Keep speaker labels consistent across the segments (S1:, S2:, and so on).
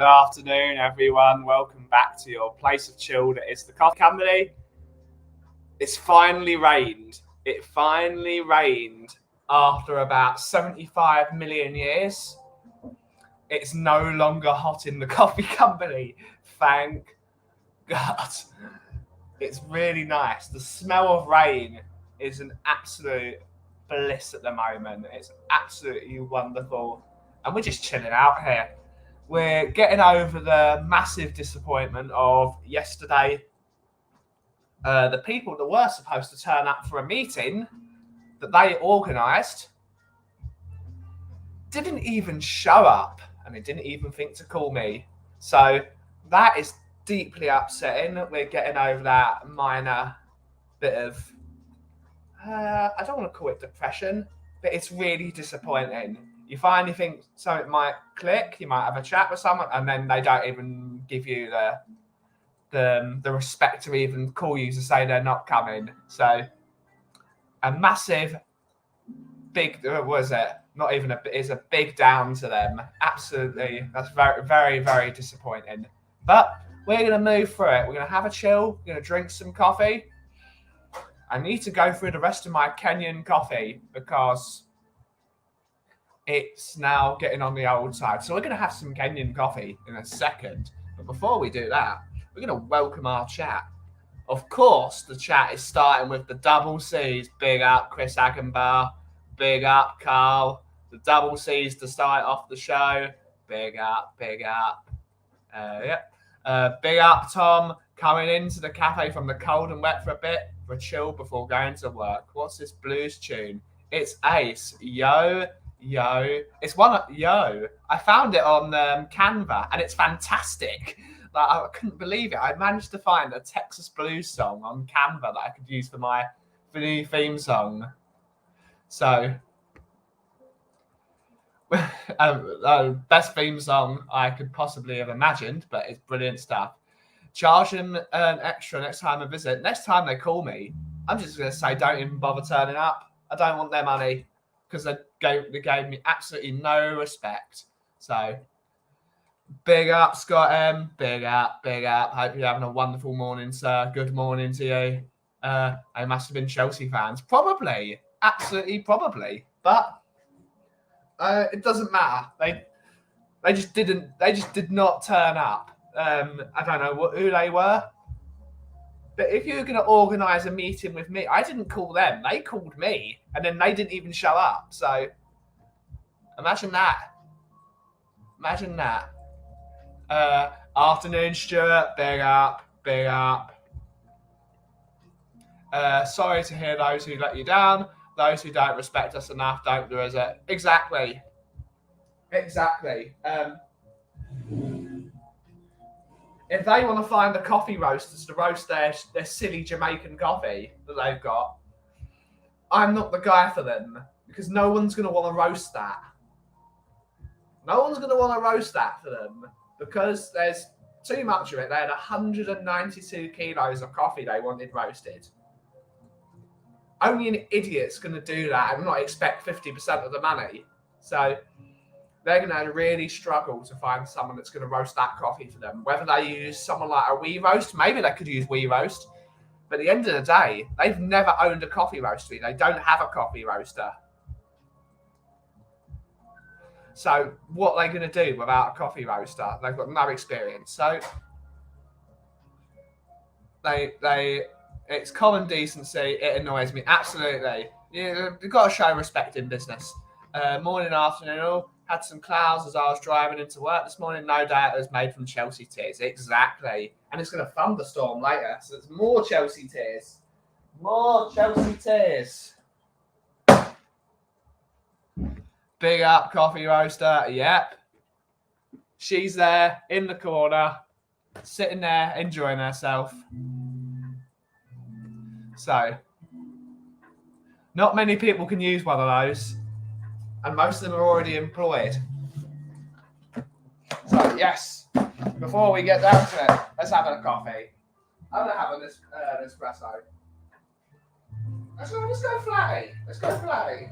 S1: afternoon, everyone. Welcome back to your place of chill that is the Kauffie Company. It's finally rained. It finally rained after about 75 million years. It's no longer hot in the Kauffie Company. Thank God. It's really nice. The smell of rain is an absolute bliss at the moment. It's absolutely wonderful. And we're just chilling out here. We're getting over the massive disappointment of yesterday. The people that were supposed to turn up for a meeting that they organised didn't even show up, and they didn't even think to call me. So that is deeply upsetting. We're getting over that minor bit of, I don't want to call it depression, but it's really disappointing. You finally think something might click, you might have a chat with someone, and then they don't even give you the respect to even call you to say they're not coming. So a massive, big, what is it? Not even it's a big down to them. Absolutely. That's very, very, very disappointing. But we're going to move through it. We're going to have a chill. We're going to drink some coffee. I need to go through the rest of my Kenyan coffee because it's now getting on the old side. So we're going to have some Kenyan coffee in a second. But before we do that, we're going to welcome our chat. Of course, the chat is starting with the double C's. Big up Chris Agenbar. Big up Carl. The double C's to start off the show. Big up, big up. Big up Tom, coming into the cafe from the cold and wet for a bit, for a chill before going to work. What's this blues tune? It's Ace. Yo. It's one. Yo. I found it on Canva, and it's fantastic. Like, I couldn't believe it. I managed to find a Texas blues song on Canva that I could use for my new theme song. So, best theme song I could possibly have imagined, but it's brilliant stuff. Charge them an extra next time I visit. Next time they call me, I'm just going to say don't even bother turning up. I don't want their money because they gave me absolutely no respect. So, big up, Scott M. Big up, big up. Hope you're having a wonderful morning, sir. Good morning to you. They must have been Chelsea fans. Probably. Absolutely, probably. But it doesn't matter. They just did not turn up. I don't know who they were. But if you're going to organise a meeting with me, I didn't call them. They called me, and then they didn't even show up. So imagine that. Imagine that. Afternoon, Stuart. Big up, big up. Sorry to hear those who let you down. Those who don't respect us enough don't do it. Exactly. If they want to find the coffee roasters to roast their silly Jamaican coffee that they've got, I'm not the guy for them because no one's going to want to roast that. No one's going to want to roast that for them because there's too much of it. They had 192 kilos of coffee they wanted roasted. Only an idiot's going to do that and not expect 50% of the money. So they're going to really struggle to find someone that's going to roast that coffee for them. Whether they use someone like a We Roast, maybe they could use We Roast. But at the end of the day, they've never owned a coffee roastery. They don't have a coffee roaster. So what are they going to do without a coffee roaster? They've got no experience. So it's common decency. It annoys me. Absolutely. You've got to show respect in business. Morning, afternoon, all. Had some clouds as I was driving into work this morning. No doubt it was made from Chelsea tears. Exactly. And it's going to thunderstorm later. So it's more Chelsea tears. More Chelsea tears. Big up coffee roaster. Yep. She's there in the corner, sitting there, enjoying herself. So, not many people can use one of those. And most of them are already employed. So, yes, before we get down to it, let's have a coffee. I'm going to have an espresso. Let's go flatty. Let's go flatty.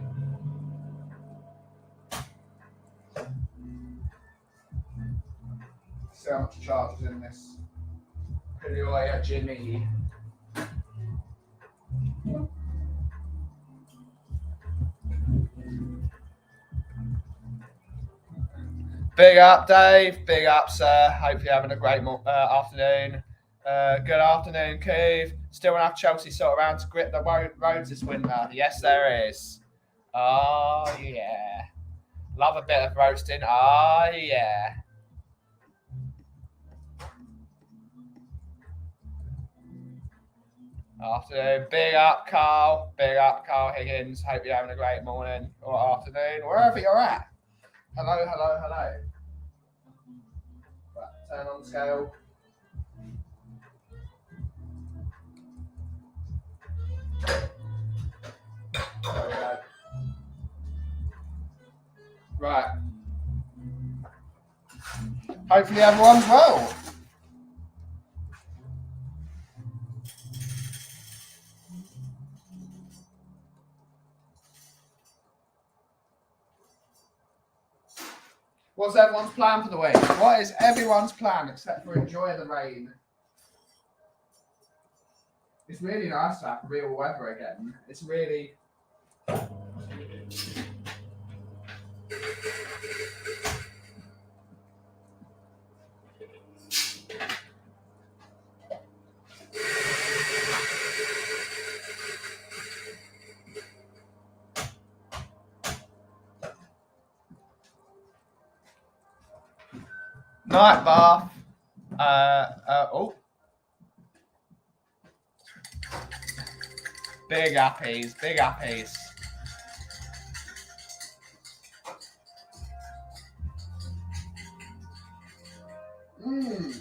S1: See how much charge is in this. Hilioya Jimmy. Big up, Dave. Big up, sir. Hope you're having a great afternoon. Good afternoon, Keith. Still enough Chelsea sort around to grip the roads this winter. Yes, there is. Oh, yeah. Love a bit of roasting. Oh, yeah. Afternoon. Big up, Carl. Big up, Carl Higgins. Hope you're having a great morning or afternoon, wherever you're at. Hello, hello, hello. Right, turn on the scale. There we go. Right. Hopefully everyone's well. What's everyone's plan for the week? What is everyone's plan except for enjoy the rain? It's really nice to have real weather again. It's really... Night bath. Oh. Big uppies, big uppies.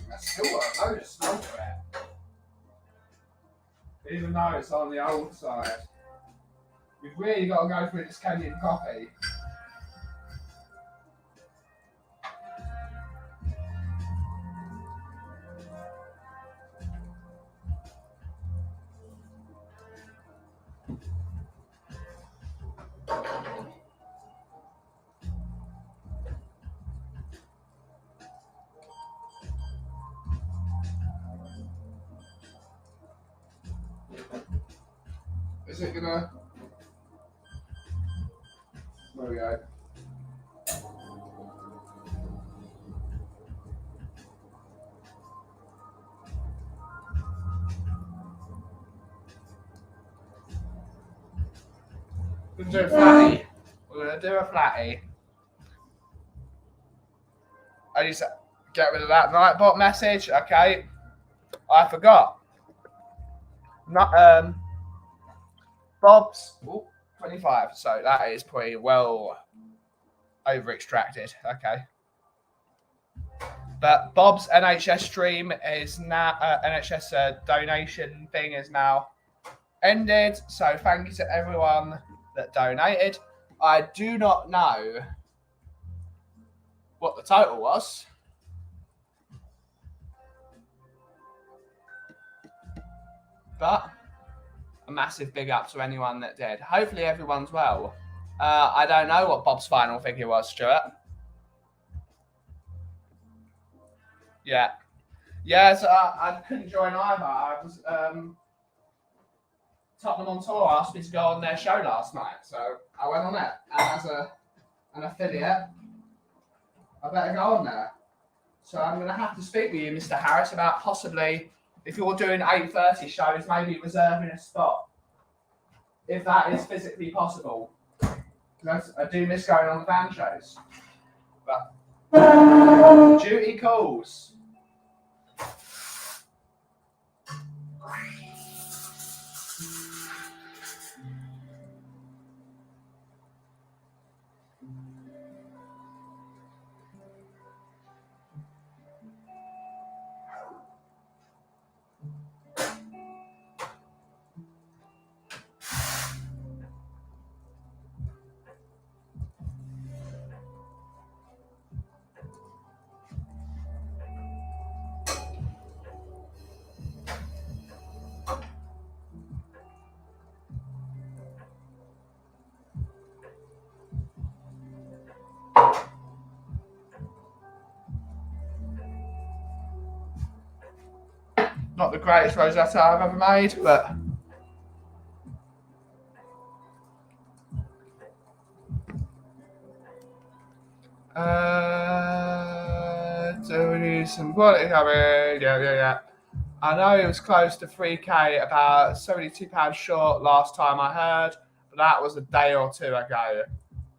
S1: That's still a load of smoke there. Even though it's on the old side. We've really got to go through this Kenyan coffee. Is it gonna... There we go. We're gonna do a flatty. We're gonna do a flatty. I need to get rid of that Nightbot message. Okay. I forgot. Not Bob's 25. So that is pretty well over extracted. Okay. But Bob's NHS stream is now NHS donation thing is now ended. So thank you to everyone that donated. I do not know what the total was. But a massive big up to anyone that did. Hopefully everyone's well. I don't know what Bob's final figure was, Stuart. Yeah. Yeah, so I couldn't join either. I was Tottenham on Tour asked me to go on their show last night, so I went on it. And as an affiliate, I better go on there. So I'm going to have to speak with you, Mr. Harris, about possibly, if you're doing 8:30 shows, maybe reserving a spot. If that is physically possible. Because I do miss going on the band shows. But duty calls. Not the greatest rosetta I've ever made, but do we need some quality coverage? Yeah. I know it was close to 3K, about £72 short last time I heard, but that was a day or two ago.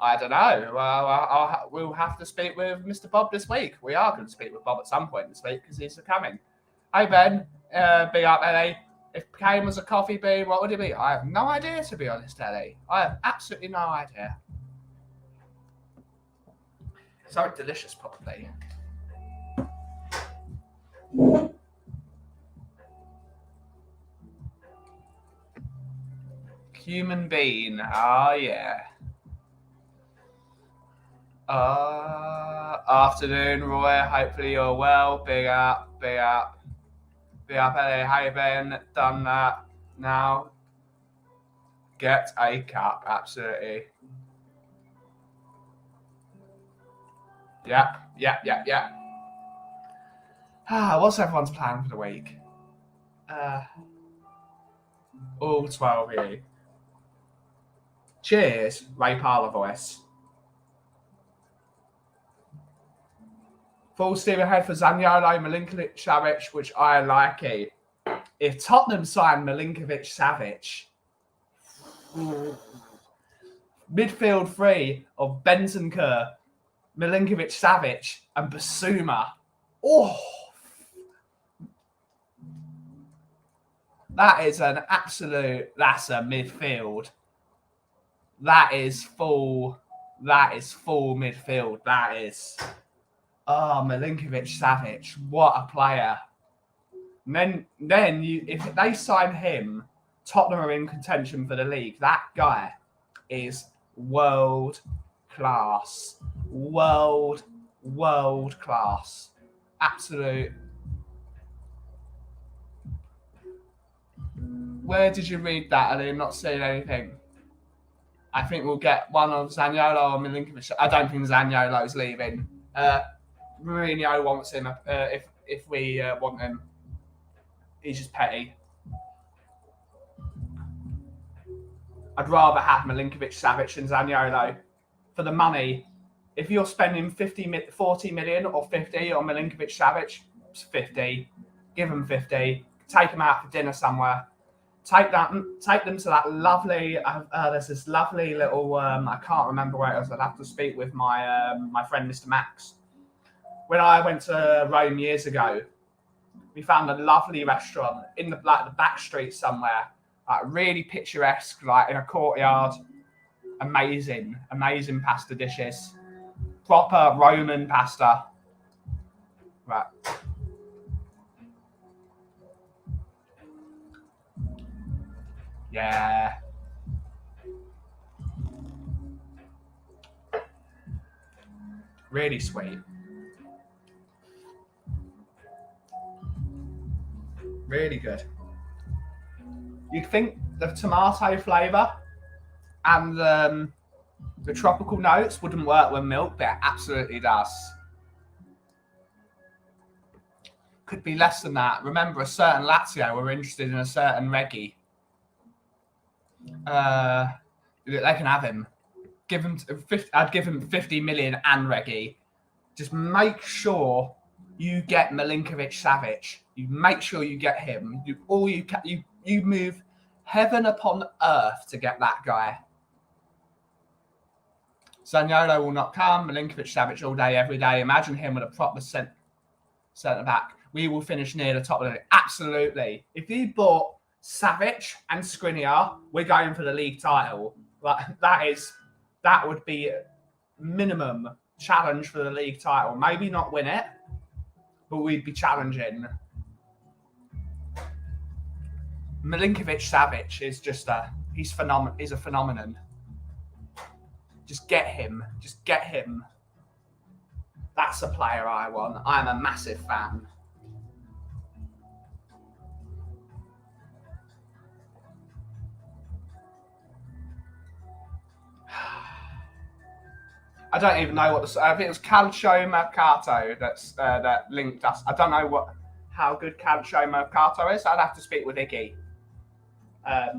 S1: I don't know. Well, we'll have to speak with Mr. Bob this week. We are going to speak with Bob at some point this week because he's coming. Hey, Ben. Big up, Ellie. If Kane was a coffee bean, what would it be? I have no idea, to be honest, Ellie. I have absolutely no idea. Something delicious, probably. Human bean. Oh, yeah. Afternoon, Roy. Hopefully you're well. Big up. Ellie. Hey, Ben. Done that. Now, get a cup. Absolutely. Yeah. What's everyone's plan for the week? All 12 of you. Cheers, Ray Parlour voice. Full steam ahead for Zaniolo, Milinkovic-Savic, which I like it. If Tottenham sign Milinkovic-Savic, midfield three of Bentancur, Milinkovic-Savic, and Basuma. Oh, that is an absolute. That's a midfield. That is full midfield. That is. Oh, Milinkovic-Savic, what a player! And then if they sign him, Tottenham are in contention for the league. That guy is world class, world class, absolute. Where did you read that? And I'm not saying anything. I think we'll get one of Zaniolo or Milinkovic. I don't think Zaniolo's leaving. Mourinho wants him if we want him. He's just petty. I'd rather have Milinkovic-Savic and Zaniolo for the money. If you're spending 40 million or 50 on Milinkovic-Savic, it's 50. Give them 50. Take them out for dinner somewhere. Take them to that lovely. There's this lovely little. I can't remember where it was. I'd have to speak with my friend Mr. Max. When I went to Rome years ago, we found a lovely restaurant in the back street somewhere, really picturesque, like in a courtyard. Amazing pasta dishes, proper Roman pasta. Right. Yeah. Really sweet. Really good. You'd think the tomato flavour and the tropical notes wouldn't work with milk, but it absolutely does. Could be less than that. Remember, a certain Lazio were interested in a certain Reggie. They can have him. I'd give him 50 million and Reggie. Just make sure you get Milinkovic-Savic. You make sure you get him. You move heaven upon earth to get that guy. Zaniolo will not come. Milinkovic-Savic all day, every day. Imagine him with a proper centre back. We will finish near the top of the league. Absolutely. If you bought Savic and Skriniar, we're going for the league title. Like that would be minimum challenge for the league title. Maybe not win it, but we'd be challenging. Milinkovic-Savic is just he's a phenomenon. Just get him. That's a player I want. I'm a massive fan. I don't even know what I think it was Calcio Mercato that linked us. I don't know how good Calcio Mercato is. I'd have to speak with Iggy. I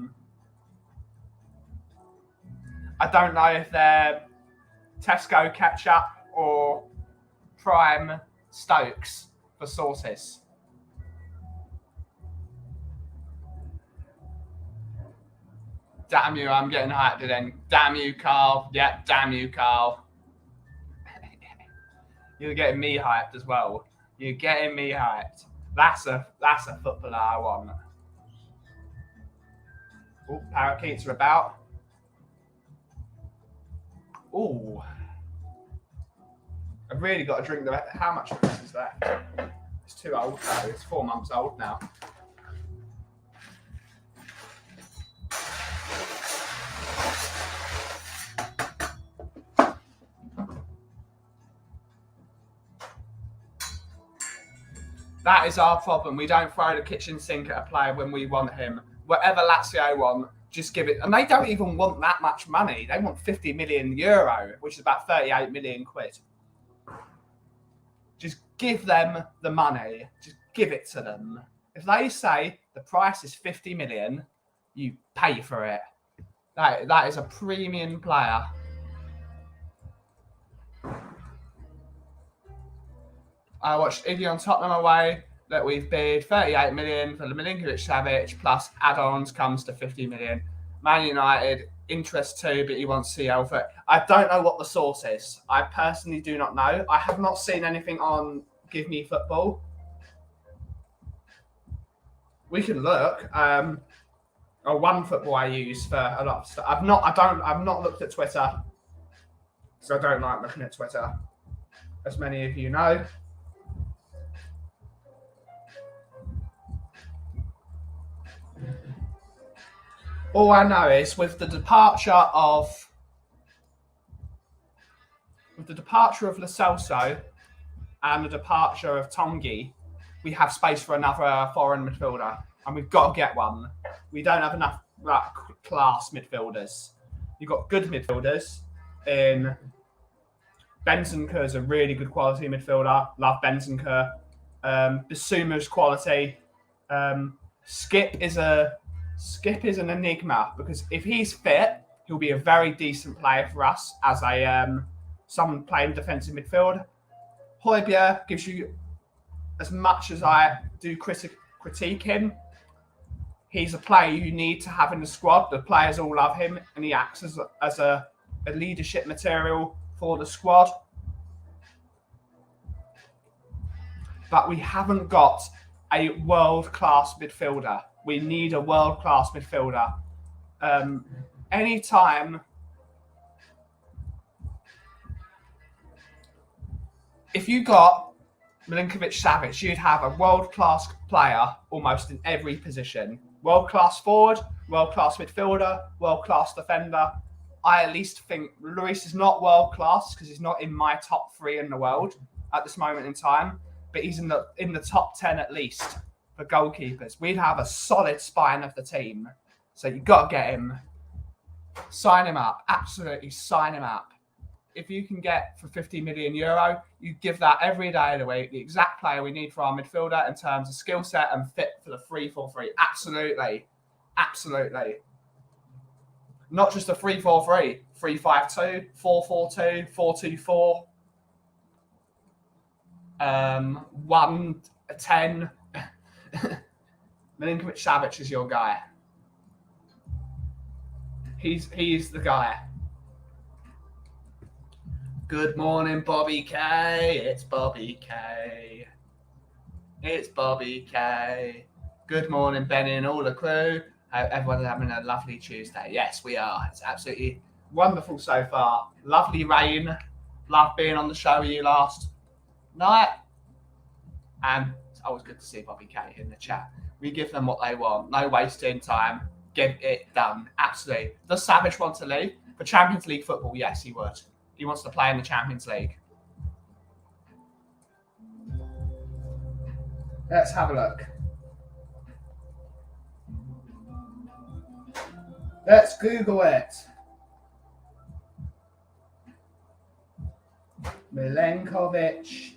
S1: don't know if they're Tesco ketchup or Prime Stokes for sauces. Damn you, I'm getting hyped again. Damn you, Carl. Yep, damn you, Carl. You're getting me hyped as well. You're getting me hyped. That's a footballer I want. Oh, parakeets are about. Oh, I've really got to drink the. How much of this is left? It's too old though. It's 4 months old now. That is our problem. We don't throw the kitchen sink at a player when we want him. Whatever Lazio want, just give it. And they don't even want that much money. They want 50 million euro, which is about 38 million quid. Just give them the money. Just give it to them. If they say the price is 50 million, you pay for it. That is a premium player. I watched Iggy on Tottenham away that we've bid 38 million for the Milinkovic-Savic plus add-ons comes to 50 million. Man United, interest too, but he wants CL for it. I don't know what the source is. I personally do not know. I have not seen anything on Give Me Football. We can look. One Football I use for a lot of stuff. I've not looked at Twitter, so I don't like looking at Twitter, as many of you know. All I know is with the departure of Lo Celso and the departure of Tongi, we have space for another foreign midfielder, and we've got to get one. We don't have enough class midfielders. You've got good midfielders in Bentancur is a really good quality midfielder. Love Bentancur. Bissouma's quality. Skip is an enigma because if he's fit, he'll be a very decent player for us as someone playing defensive midfield. Højbjerg gives you, as much as I do critique him, he's a player you need to have in the squad. The players all love him, and he acts as a leadership material for the squad. But we haven't got a world-class midfielder. We need a world-class midfielder. Anytime, if you got Milinkovic-Savic, you'd have a world-class player almost in every position. World-class forward, world-class midfielder, world-class defender. I at least think Luis is not world-class because he's not in my top 3 in the world at this moment in time, but he's in the top 10 at least for goalkeepers. We'd have a solid spine of the team. So you've got to get him. Sign him up. Absolutely sign him up. If you can get for 50 million euro, you give that every day of the week, the exact player we need for our midfielder in terms of skill set and fit for the 3-4-3. Absolutely. Absolutely. Not just a 3-4-3, 3-5-2, 4-4-2, 4-2-4, 1-10. Milinkovic-Savic is your guy. He's the guy. Good morning, Bobby K. It's Bobby K. It's Bobby K. Good morning, Benny and all the crew. Hope everyone's having a lovely Tuesday. Yes, we are. It's absolutely wonderful so far. Lovely rain. Love being on the show with you last night. And it's always good to see Bobby K in the chat. We give them what they want. No wasting time. Get it done. Absolutely. Does Savage want to leave? For Champions League football, yes, he would. He wants to play in the Champions League. Let's have a look. Let's Google it. Milenkovic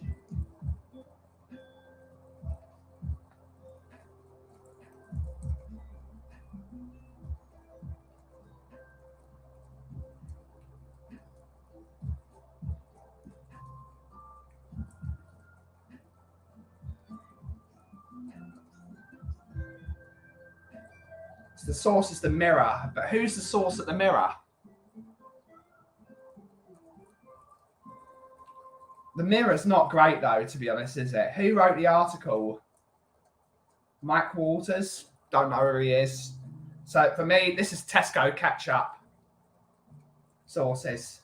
S1: The source is the Mirror, but who's the source at the Mirror? The Mirror's not great though, to be honest, is it? Who wrote the article? Mike Walters? Don't know who he is. So for me, this is Tesco ketchup sources.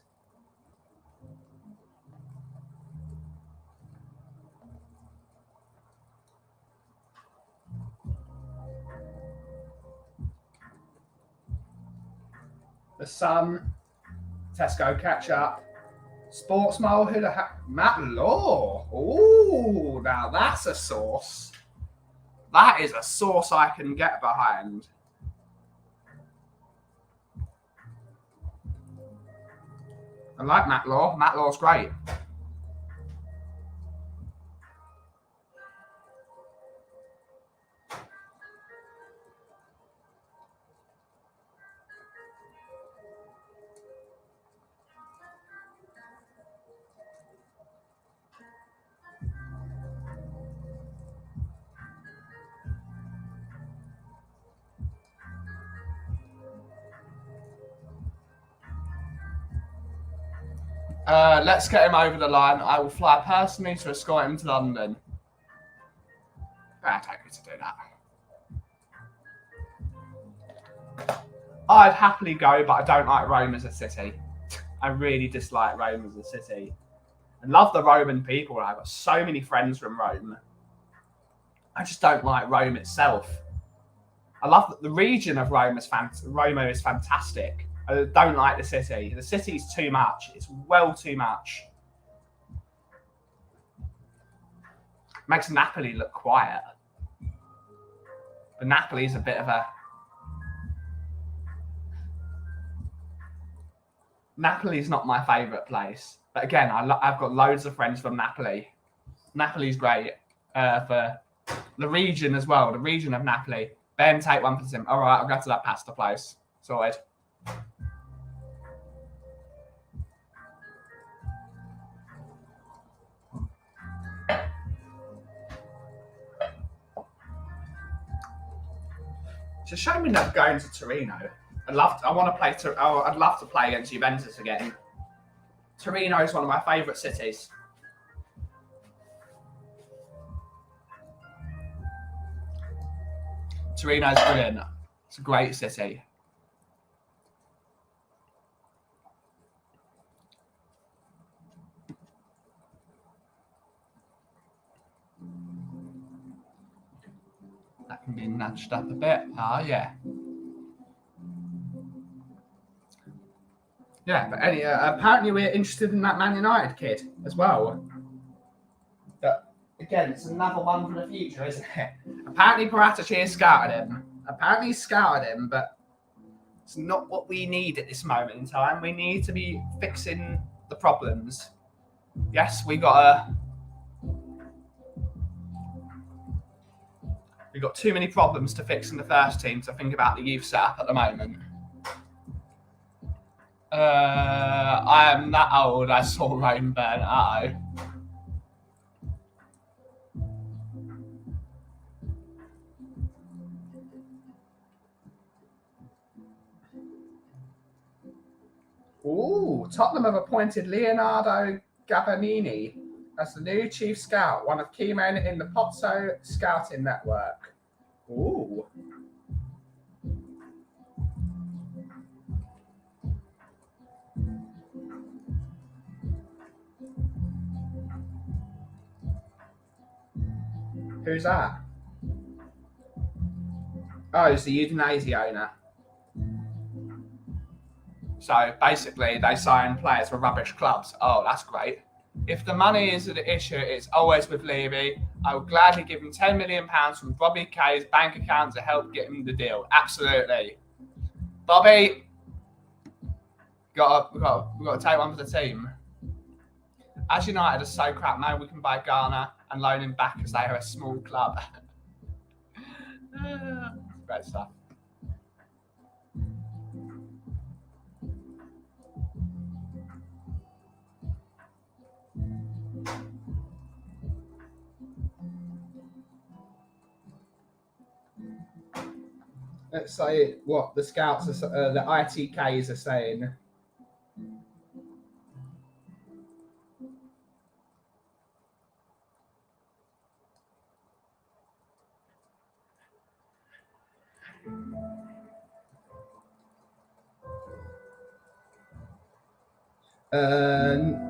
S1: The Sun, Tesco ketchup, Sports Mole, who the heck? Matt Law. Ooh, now that's a source. That is a source I can get behind. I like Matt Law. Matt Law's great. Let's get him over the line. I will fly personally to escort him to London. I don't need to do that. I'd happily go, but I don't like Rome as a city. I really dislike Rome as a city. I love the Roman people. I've got so many friends from Rome. I just don't like Rome itself. I love that the region of Rome is fantastic. I don't like the city. The city's too much. It's well too much. Makes Napoli look quiet. But Napoli's a bit of a... Napoli's not my favourite place. But again, I've got loads of friends from Napoli. Napoli's great for the region as well. The region of Napoli. Ben, take one for the sim. All right, I'll go to that pasta place. Sorted. It's a shame we're not going to Torino. I'd love to play against Juventus again. Torino is one of my favourite cities. Torino's brilliant. It's a great city. That can be nudged up a bit. Ah, yeah. Yeah, but apparently we're interested in that Man United kid as well. But again, it's another one for the future, isn't it? Apparently Paratici has scouted him. Apparently he's scouted him, but it's not what we need at this moment in time. We need to be fixing the problems. Yes, we've got too many problems to fix in the first team to think about the youth setup at the moment. I am that old. I saw Rome burn. Uh-oh. Ooh, Tottenham have appointed Leonardo Gabbanini as the new chief scout, one of key men in the Pozzo scouting network. Ooh. Who's that? Oh, it's the Udinese owner. So basically, they sign players for rubbish clubs. Oh, that's great. If the money is the issue, it's always with Levy. I would gladly give him £10 million from Bobby K's bank account to help get him the deal. Absolutely. Bobby, we've got to take one for the team. As United are so crap, maybe we can buy Ghana and loan him back as they are a small club. Great stuff. Let's say what the scouts are, the ITKs are saying.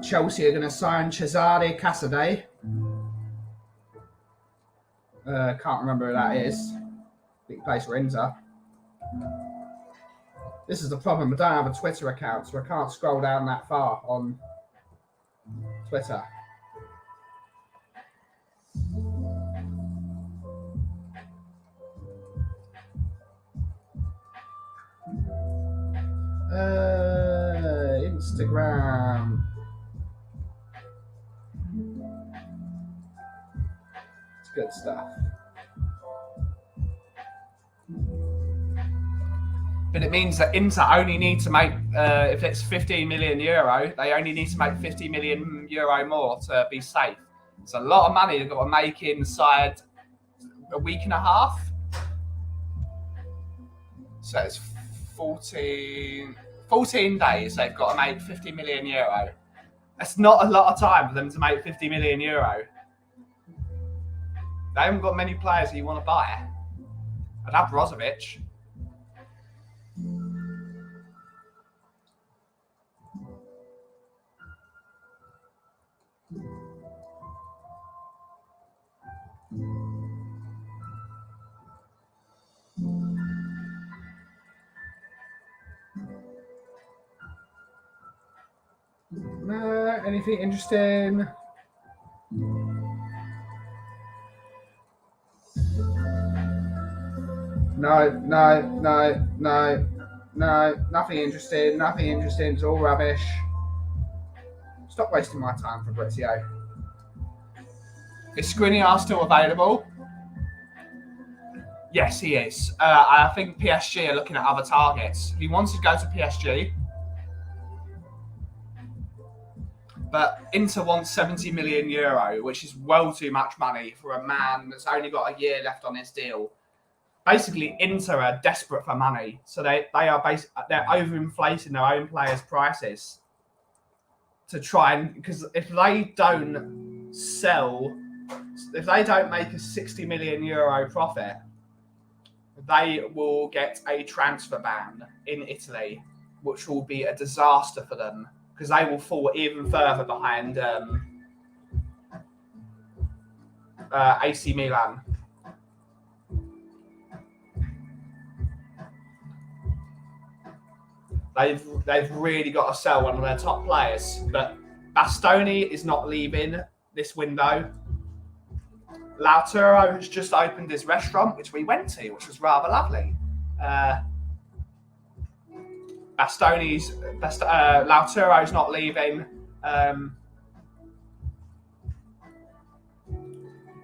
S1: Chelsea are going to sign Cesare Casadei. Can't remember who that is. Big place for Inter. This is the problem. I don't have a Twitter account, so I can't scroll down that far on Twitter. Instagram. It's good stuff. But it means that Inter only need to make, if it's 15 million euro, they only need to make 50 million euro more to be safe. It's a lot of money they've got to make inside a week and a half. So it's 14 days they've got to make 50 million euro. That's not a lot of time for them to make 50 million euro. They haven't got many players that you want to buy. I'd have Brozovic. No, anything interesting? No, nothing interesting, it's all rubbish. Stop wasting my time, Fabrizio. Is Skriniar still available? Yes, he is. I think PSG are looking at other targets. He wants to go to PSG. But Inter wants 70 million euro, which is well too much money for a man that's only got a year left on his deal. Basically, Inter are desperate for money, so they're overinflating their own players' prices to try and, because if they don't make a 60 million euro profit, they will get a transfer ban in Italy, which will be a disaster for them, because they will fall even further behind AC Milan. They've really got to sell one of their top players. But Bastoni is not leaving this window. Lautaro has just opened his restaurant, which we went to, which was rather lovely. Lautaro's not leaving.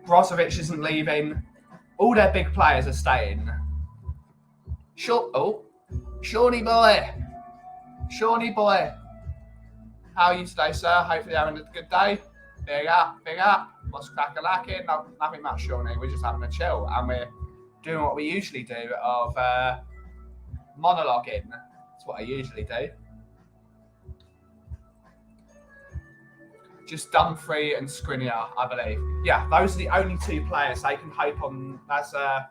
S1: Brozovic isn't leaving. All their big players are staying. Shawnee boy. How are you today, sir? Hopefully you're having a good day. Big up. What's crack-a-lacking? Nothing much, Shawnee. We're just having a chill, and we're doing what we usually do of monologuing. That's what I usually do. Just Dumfries and Skriniar, I believe. Yeah, those are the only two players they can hope on. That's the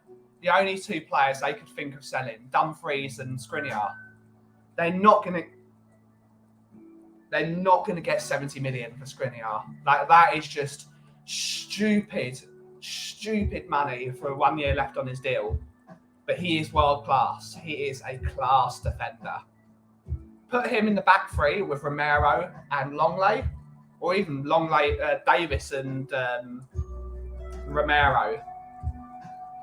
S1: only two players they could think of selling: Dumfries and Skriniar. They're not gonna get 70 million for Skriniar. Like, that is just stupid money for 1 year left on his deal. But he is world class. He is a class defender. Put him in the back three with Romero and Longley, or even Longley, Davis and Romero.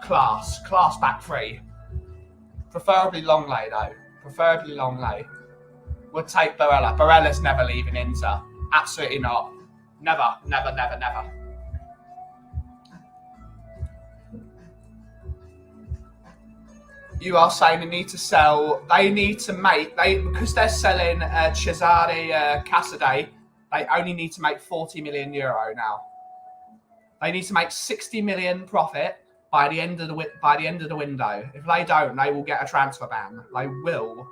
S1: Class back three. Preferably Longley though. Would take Barella. Barella's never leaving Inter. Absolutely not. Never. You are saying they need to sell. They need to make. Because they're selling Cesare Casadei. They only need to make 40 million euro now. They need to make 60 million profit by the end of the window. If they don't, they will get a transfer ban. They will,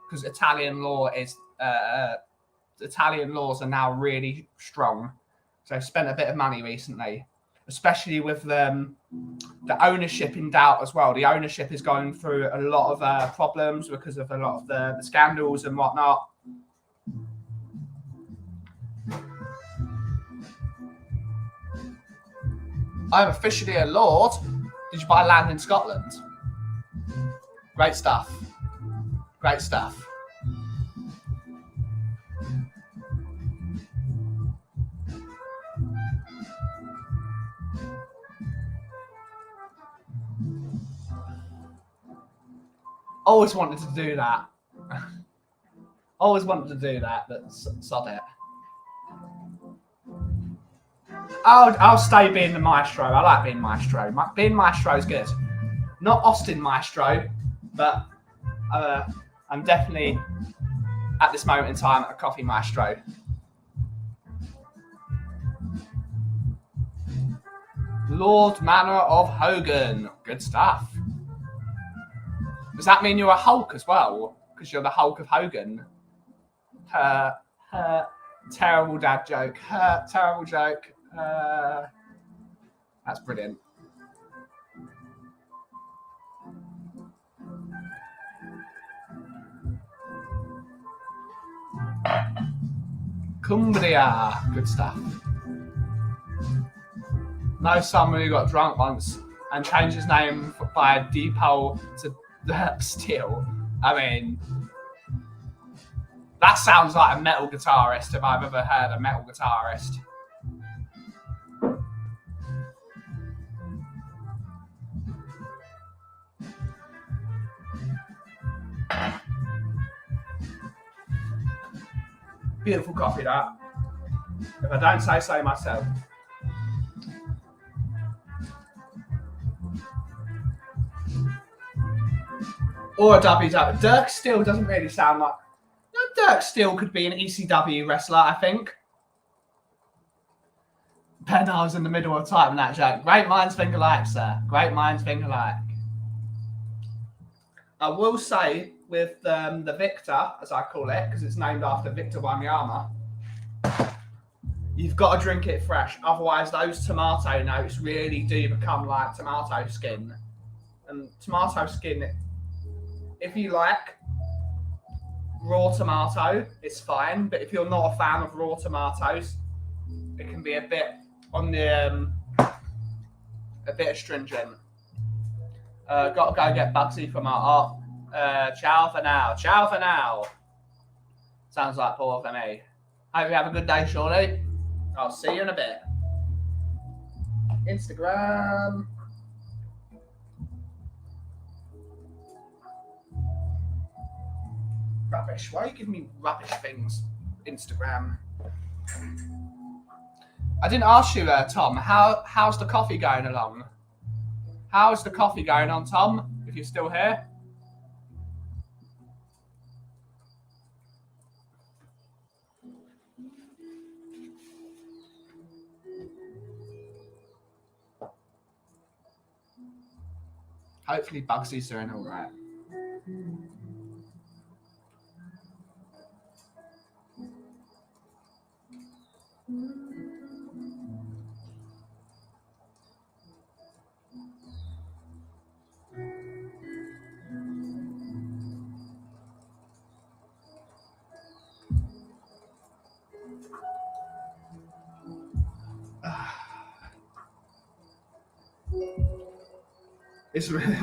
S1: because Italian laws are now really strong. So I've spent a bit of money recently, especially with the ownership in doubt as well. The ownership is going through a lot of problems because of a lot of the scandals and whatnot. I'm officially a lord. Did you buy land in Scotland? Great stuff. Great stuff. Always wanted to do that. Always wanted to do that, but sod it. I'll stay being the maestro. I like being maestro. Being maestro is good. Not Austin maestro, but I'm definitely at this moment in time a coffee maestro. Lord Manor of Hogan. Good stuff. Does that mean you're a Hulk as well? Because you're the Hulk of Hogan. Terrible dad joke. Terrible joke. That's brilliant. Cumbria. Good stuff. Know someone who got drunk once and changed his name by Depot to Steel. I mean, that sounds like a metal guitarist if I've ever heard a metal guitarist. Beautiful coffee, that. If I don't say so myself. Or a WW. Dirk Steele doesn't really sound like... No, Dirk Steele could be an ECW wrestler, I think. Ben, I was in the middle of typing that joke. Great minds think alike, sir. Great minds think alike. I will say, with the Victor, as I call it, because it's named after Victor Wanyama, you've got to drink it fresh. Otherwise, those tomato notes really do become like tomato skin. And tomato skin... If you like raw tomato, it's fine. But if you're not a fan of raw tomatoes, it can be a bit on the a bit astringent. Got to go get Bugsy from our art. Ciao for now. Ciao for now. Sounds like Paul for me. Hope you have a good day, Shorty. I'll see you in a bit. Instagram. Rubbish. Why are you giving me rubbish things? Instagram. I didn't ask you, Tom. How's the coffee going along? How's the coffee going on, Tom? If you're still here. Hopefully Bugsy's doing all right.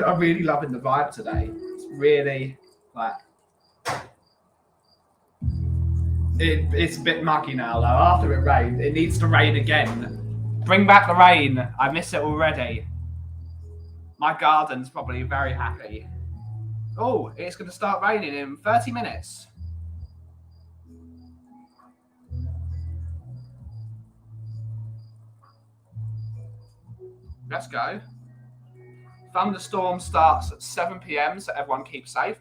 S1: I'm really loving the vibe today. It's really like it's a bit muggy now though. After it rained, it needs to rain again. Bring back the rain. I miss it already. My garden's probably very happy. Oh, it's going to start raining in 30 minutes. Let's go. Thunderstorm starts at 7 p.m, so everyone keep safe.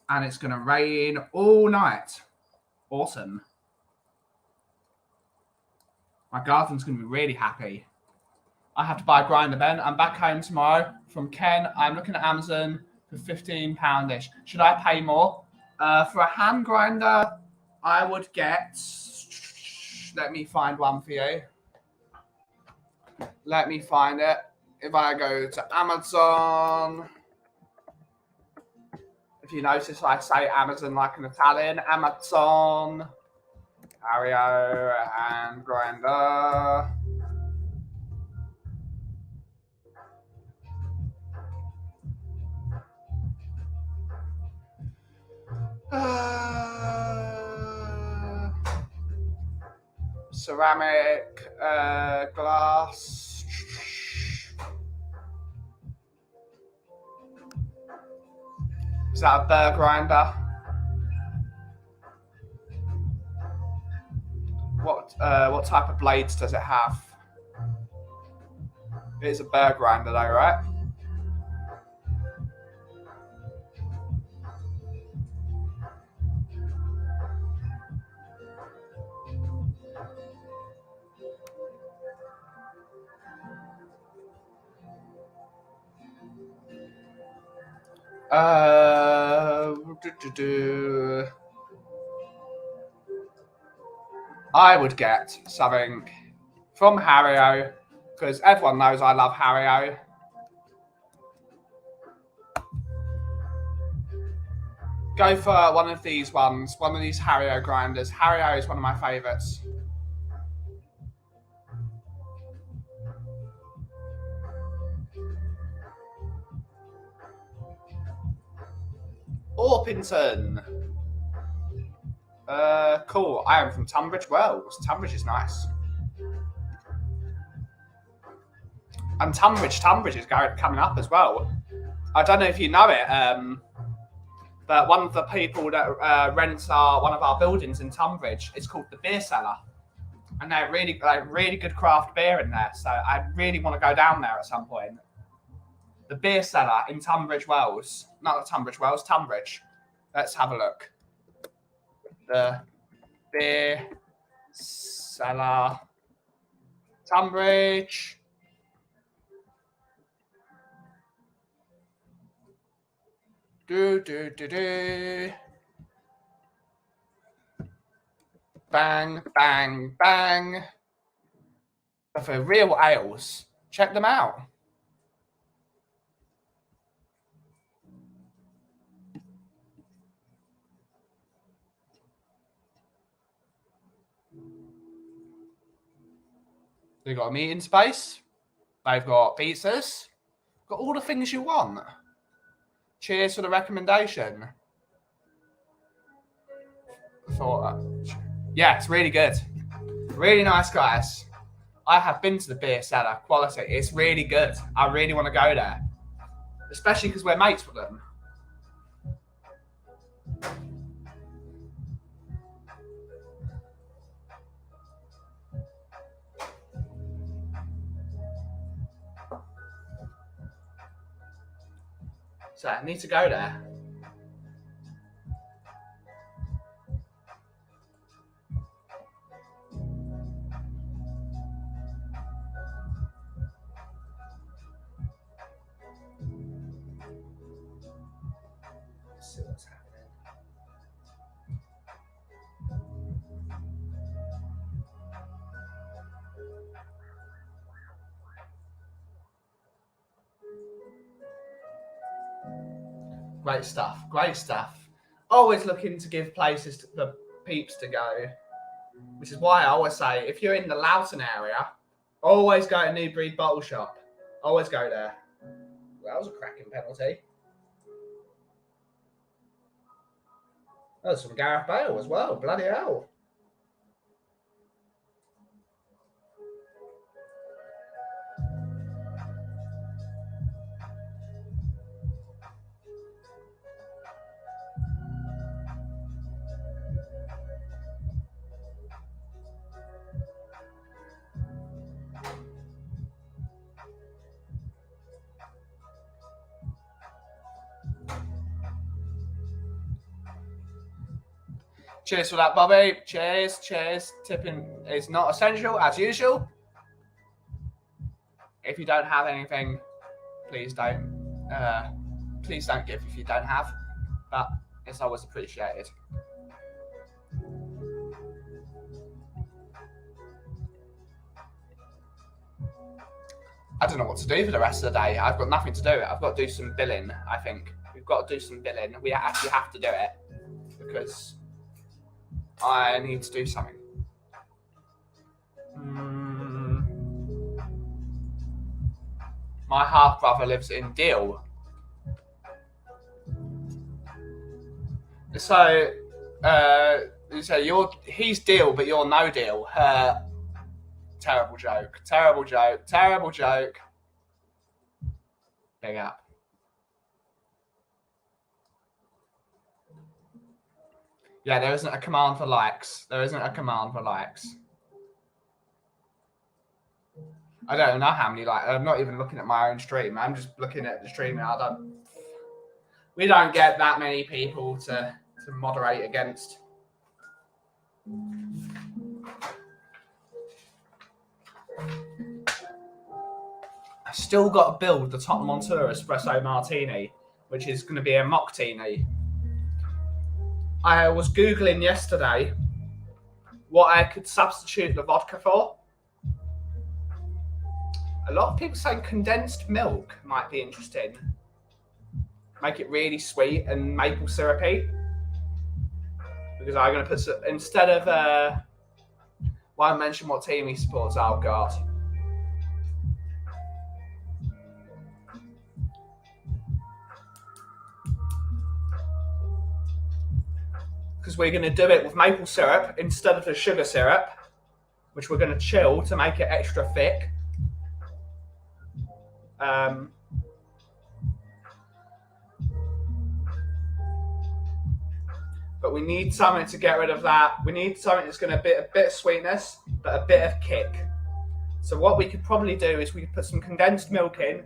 S1: And it's going to rain all night. Awesome. My guardian's going to be really happy. I have to buy a grinder then. I'm back home tomorrow from Ken. I'm looking at Amazon for £15-ish. Should I pay more? For a hand grinder, I would get... Let me find one for you. Let me find it. If I go to Amazon... If you notice, I say Amazon like an Italian. Amazon. Ario hand grinder. Ceramic, glass. Is that a burr grinder? What type of blades does it have? It's a burr grinder though, right? I would get something from Hario, because everyone knows I love Hario. Go for one of these ones, one of these Hario grinders. Hario is one of my favourites. Orpington. Cool. I am from Tunbridge Wells. Tunbridge is nice. And Tunbridge is coming up as well. I don't know if you know it, but one of the people that rents one of our buildings in Tunbridge is called the Beer Cellar. And they're really good craft beer in there. So I really want to go down there at some point. The Beer Cellar in Tunbridge Wells. Not Tunbridge Wells, Tunbridge. Let's have a look. The Beer Cellar, Tunbridge. Bang, bang, bang. But for real ales, check them out. They've got a meeting space. They've got pizzas. Got all the things you want. Cheers for the recommendation. Yeah, it's really good. Really nice guys. I have been to the Beer Cellar. Quality. It's really good. I really want to go there. Especially because we're mates with them. So I need to go there. Let's see what's happening. Great stuff. Great stuff. Always looking to give places for peeps to go, which is why I always say, if you're in the Loughton area, always go to New Breed Bottle Shop. Always go there. Well, that was a cracking penalty. That was from Gareth Bale as well. Bloody hell. Cheers for that, Bobby. Cheers. Tipping is not essential as usual. If you don't have anything, please don't give if you don't have. But it's always appreciated. I don't know what to do for the rest of the day. I've got nothing to do. I've got to do some billing, I think. We've got to do some billing. We actually have to do it because I need to do something. My half-brother lives in Deal. So, he's Deal, but you're no deal. Terrible joke. Big up. Yeah, there isn't a command for likes. I don't know how many likes. I'm not even looking at my own stream. I'm just looking at the stream now. We don't get that many people to moderate against. I've still got to build the Tottenham Montour Espresso Martini, which is going to be a mock-tini. I was Googling yesterday what I could substitute the vodka for. A lot of people saying condensed milk might be interesting. Make it really sweet and maple syrupy. Because I'm going to put some, instead of, I mention what team he supports. Oh, God. Because we're going to do it with maple syrup instead of the sugar syrup, which we're going to chill to make it extra thick. But we need something to get rid of that. We need something that's going to be a bit of sweetness, but a bit of kick. So what we could probably do is we could put some condensed milk in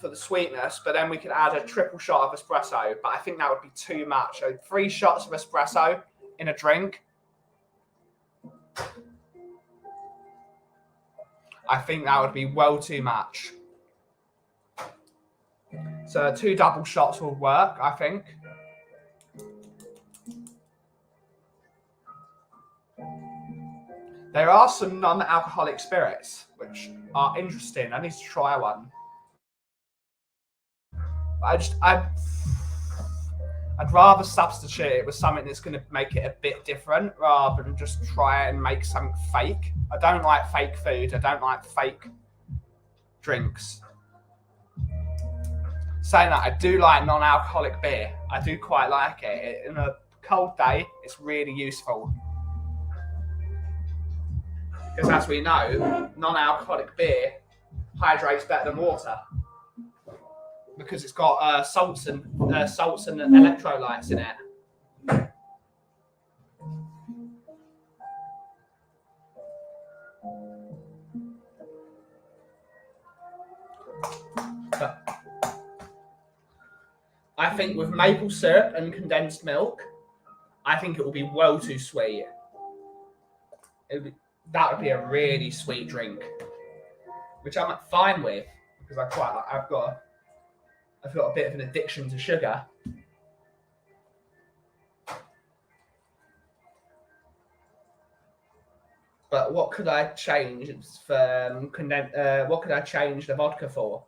S1: for the sweetness, but then we could add a triple shot of espresso. But I think that would be too much. So 3 shots of espresso in a drink. I think that would be well too much. So 2 double shots will work, I think. There are some non-alcoholic spirits, which are interesting. I need to try one. I'd rather substitute it with something that's going to make it a bit different rather than just try and make something fake. I don't like fake food. I don't like fake drinks. Saying that, I do like non-alcoholic beer. I do quite like it. In a cold day, it's really useful. Because as we know, non-alcoholic beer hydrates better than water. Because it's got salts and electrolytes in it. But I think with maple syrup and condensed milk, I think it will be well too sweet. That would be a really sweet drink, which I'm fine with because I quite like. I've got a bit of an addiction to sugar. But what could I change for what could I change the vodka for?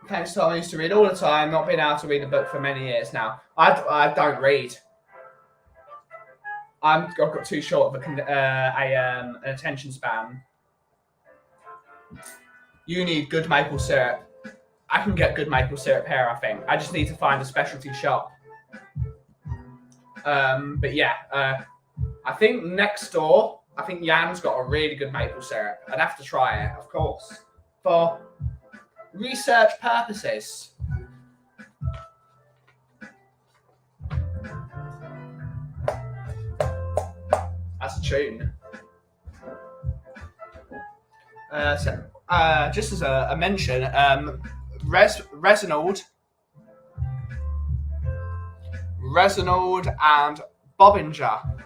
S1: Thanks, Tom. I used to read all the time, not being able to read a book for many years now. I don't read. I've got too short of an attention span. You need good maple syrup. I can get good maple syrup here, I think. I just need to find a specialty shop. But yeah, I think next door, I think Jan's got a really good maple syrup. I'd have to try it, of course, for research purposes. That's a tune. Just as a mention, Reginald and Bobbinger.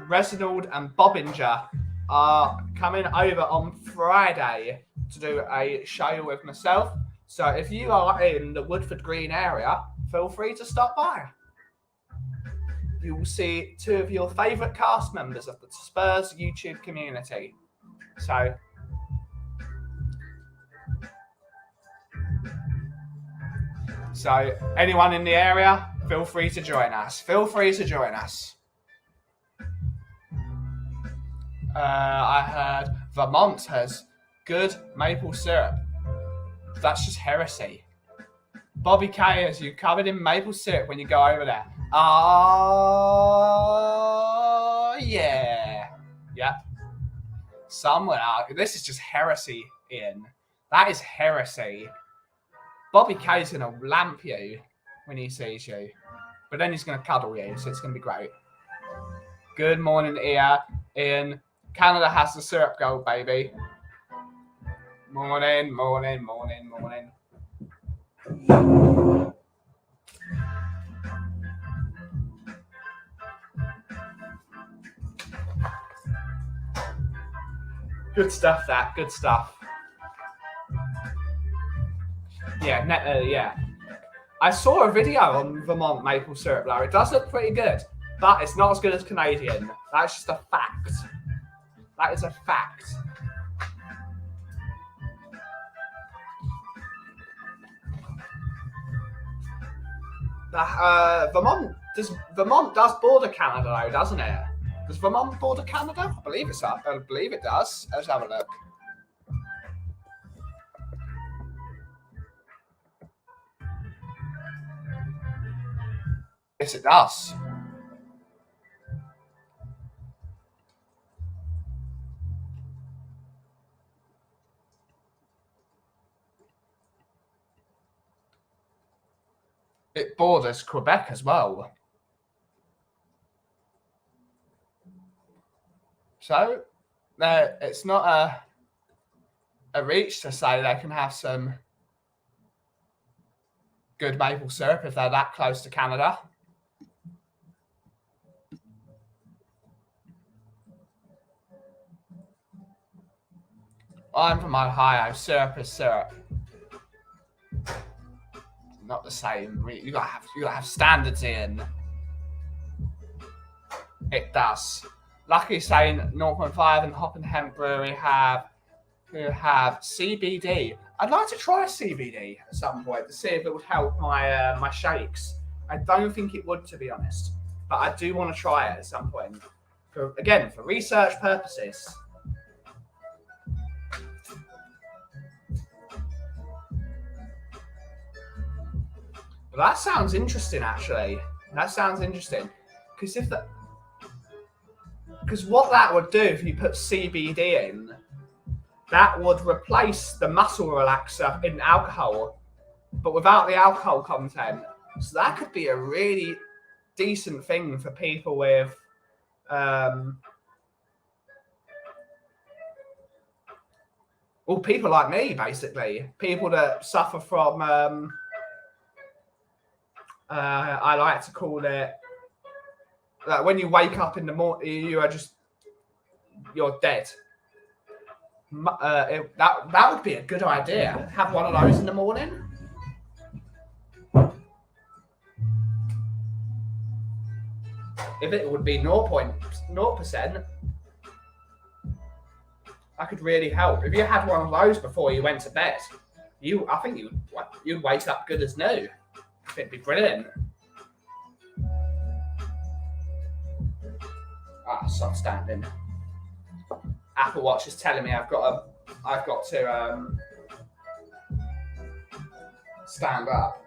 S1: Reginald and Bobbinger are coming over on Friday to do a show with myself. So if you are in the Woodford Green area, feel free to stop by. You will see two of your favourite cast members of the Spurs YouTube community. So anyone in the area, feel free to join us. I heard Vermont has good maple syrup. That's just heresy. Bobby K, as you covered in maple syrup when you go over there. Oh, yeah. Yep. Somewhere out. This is just heresy, Ian. That is heresy. Bobby K's going to lamp you when he sees you. But then he's going to cuddle you, so it's going to be great. Good morning, Ian. Canada has the syrup gold, baby. Morning. Good stuff, that. Good stuff. Yeah. I saw a video on Vermont maple syrup, though. It does look pretty good, but it's not as good as Canadian. That's just a fact. That is a fact. Vermont does border Canada, though, doesn't it? Does Vermont border Canada? I believe it does. Let's have a look. Yes, it does. It borders Quebec as well. So, it's not a reach to say they can have some good maple syrup if they're that close to Canada. I'm from Ohio. Syrup is syrup. Not the same. You gotta have standards in. It does. Lucky saying 0.5 and Hop and Hemp Brewery have CBD. I'd like to try CBD at some point to see if it would help my shakes. I don't think it would, to be honest, but I do want to try it at some point. For research purposes. But that sounds interesting, actually. Because what that would do if you put CBD in, that would replace the muscle relaxer in alcohol, but without the alcohol content. So that could be a really decent thing for people with people like me, basically. People that suffer from I like to call it when you wake up in the morning, you're dead. That would be a good idea. Have one of those in the morning. If it would be 0.0%, that could really help. If you had one of those before you went to bed, I think you'd wake up good as new. It'd be brilliant. Stop standing. Apple Watch is telling me I've got to stand up.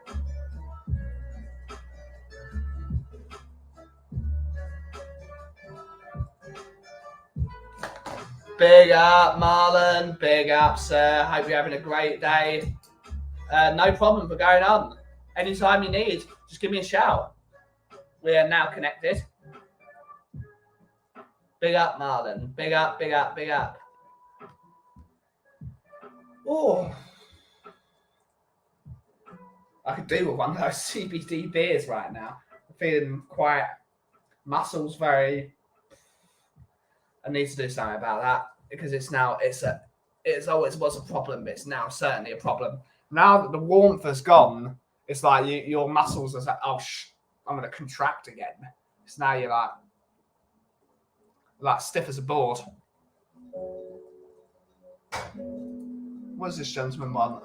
S1: Big up, Marlon. Big up, sir. Hope you're having a great day. No problem for going on. Anytime you need, just give me a shout. We are now connected. Big up, Marlon. Big up, big up, big up. Oh. I could do with one of those CBD beers right now. I'm feeling quite muscles very. I need to do something about that because it's always was a problem, but it's now certainly a problem. Now that the warmth has gone, it's like your muscles are like, oh, I'm going to contract again. So now you're like stiff as a board. What does this gentleman want?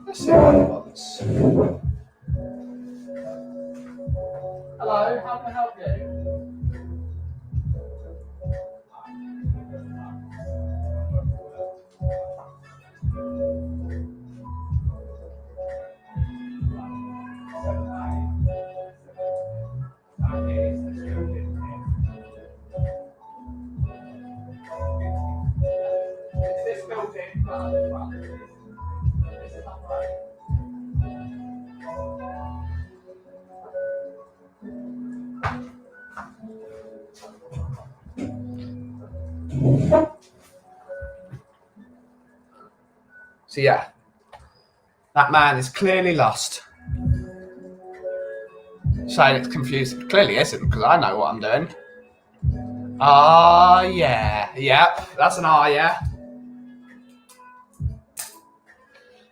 S1: Let's see what he wants. Hello, how can I help you? Is this built in? This is not right. So yeah, that man is clearly lost. Saying it's confusing. It clearly isn't, because I know what I'm doing. Ah, yeah. Yep, that's an ah, yeah.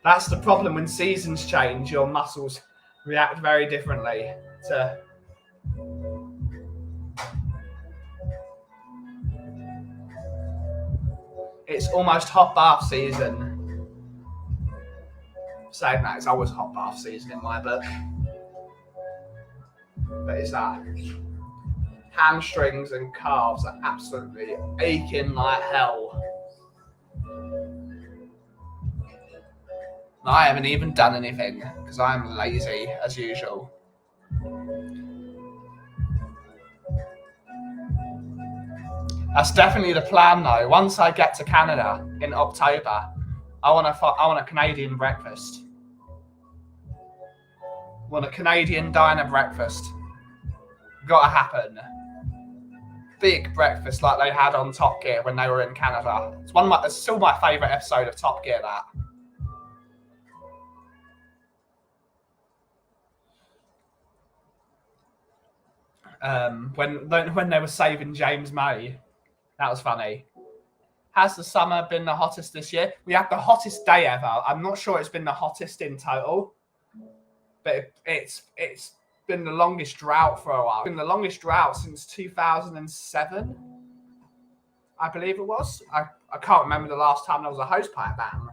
S1: That's the problem when seasons change. Your muscles react very differently to... It's almost hot bath season. Saying that, it's always hot bath season in my book. But it's that. Hamstrings and calves are absolutely aching like hell. I haven't even done anything because I'm lazy as usual. That's definitely the plan though. Once I get to Canada in October, I want a Canadian breakfast. I want a Canadian diner breakfast. Gotta happen. Big breakfast like they had on Top Gear when they were in Canada. It's still my favourite episode of Top Gear, that. When they were saving James May. That was funny. Has the summer been the hottest this year? We had the hottest day ever. I'm not sure it's been the hottest in total, but it's been the longest drought for a while. It's been the longest drought since 2007, I believe it was. I can't remember the last time there was a hosepipe ban.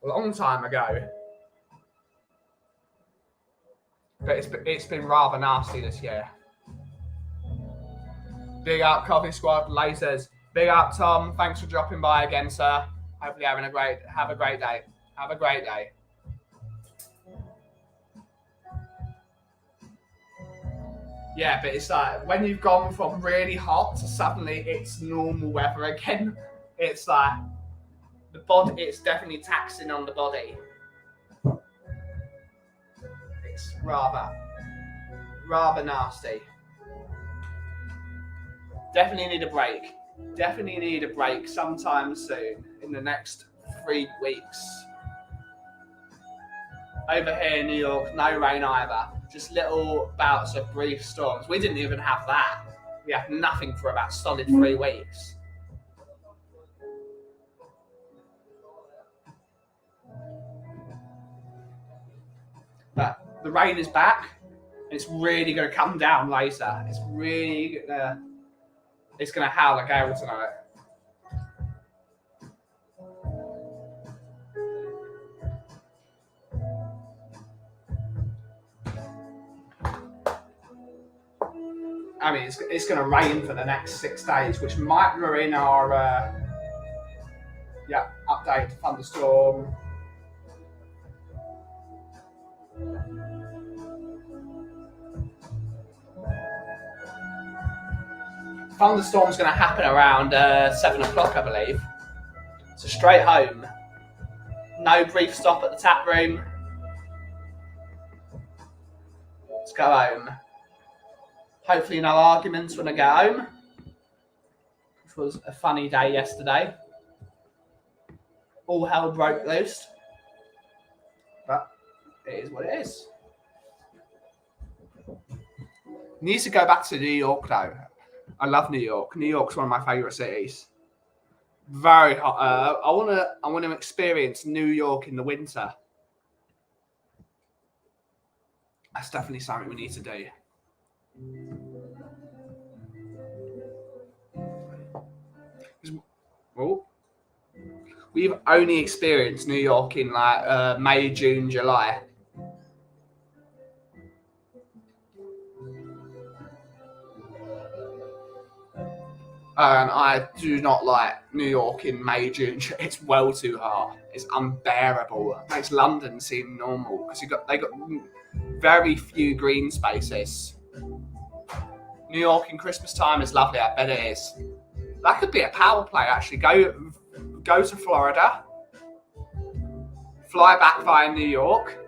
S1: A long time ago. But it's been rather nasty this year. Big up, Coffee Squad, Lasers. Big up, Tom. Thanks for dropping by again, sir. Hopefully have a great day. Have a great day. Yeah, but it's like when you've gone from really hot to suddenly it's normal weather again. It's like the body. It's definitely taxing on the body. It's rather nasty. Definitely need a break. Definitely need a break sometime soon in the next 3 weeks. Over here in New York, no rain either. Just little bouts of brief storms. We didn't even have that. We had nothing for about solid 3 weeks. But the rain is back. And it's really going to come down later. It's really it's going to howl like gale tonight. I mean, it's going to rain for the next 6 days, which might ruin our update to thunderstorm. Thunderstorm's going to happen around 7 o'clock, I believe. So straight home. No brief stop at the tap room. Let's go home. Hopefully no arguments when I get home. Which was a funny day yesterday. All hell broke loose. But it is what it is. Need to go back to New York though. I love New York. New York's one of my favourite cities. Very hot. I want to experience New York in the winter. That's definitely something we need to do. Oh, we've only experienced New York in like May, June, July. And I do not like New York in May, June. It's well too hot. It's unbearable. It makes London seem normal because they got very few green spaces. New York in Christmas time is lovely. I bet it is. That could be a power play. Actually, go to Florida, fly back via New York.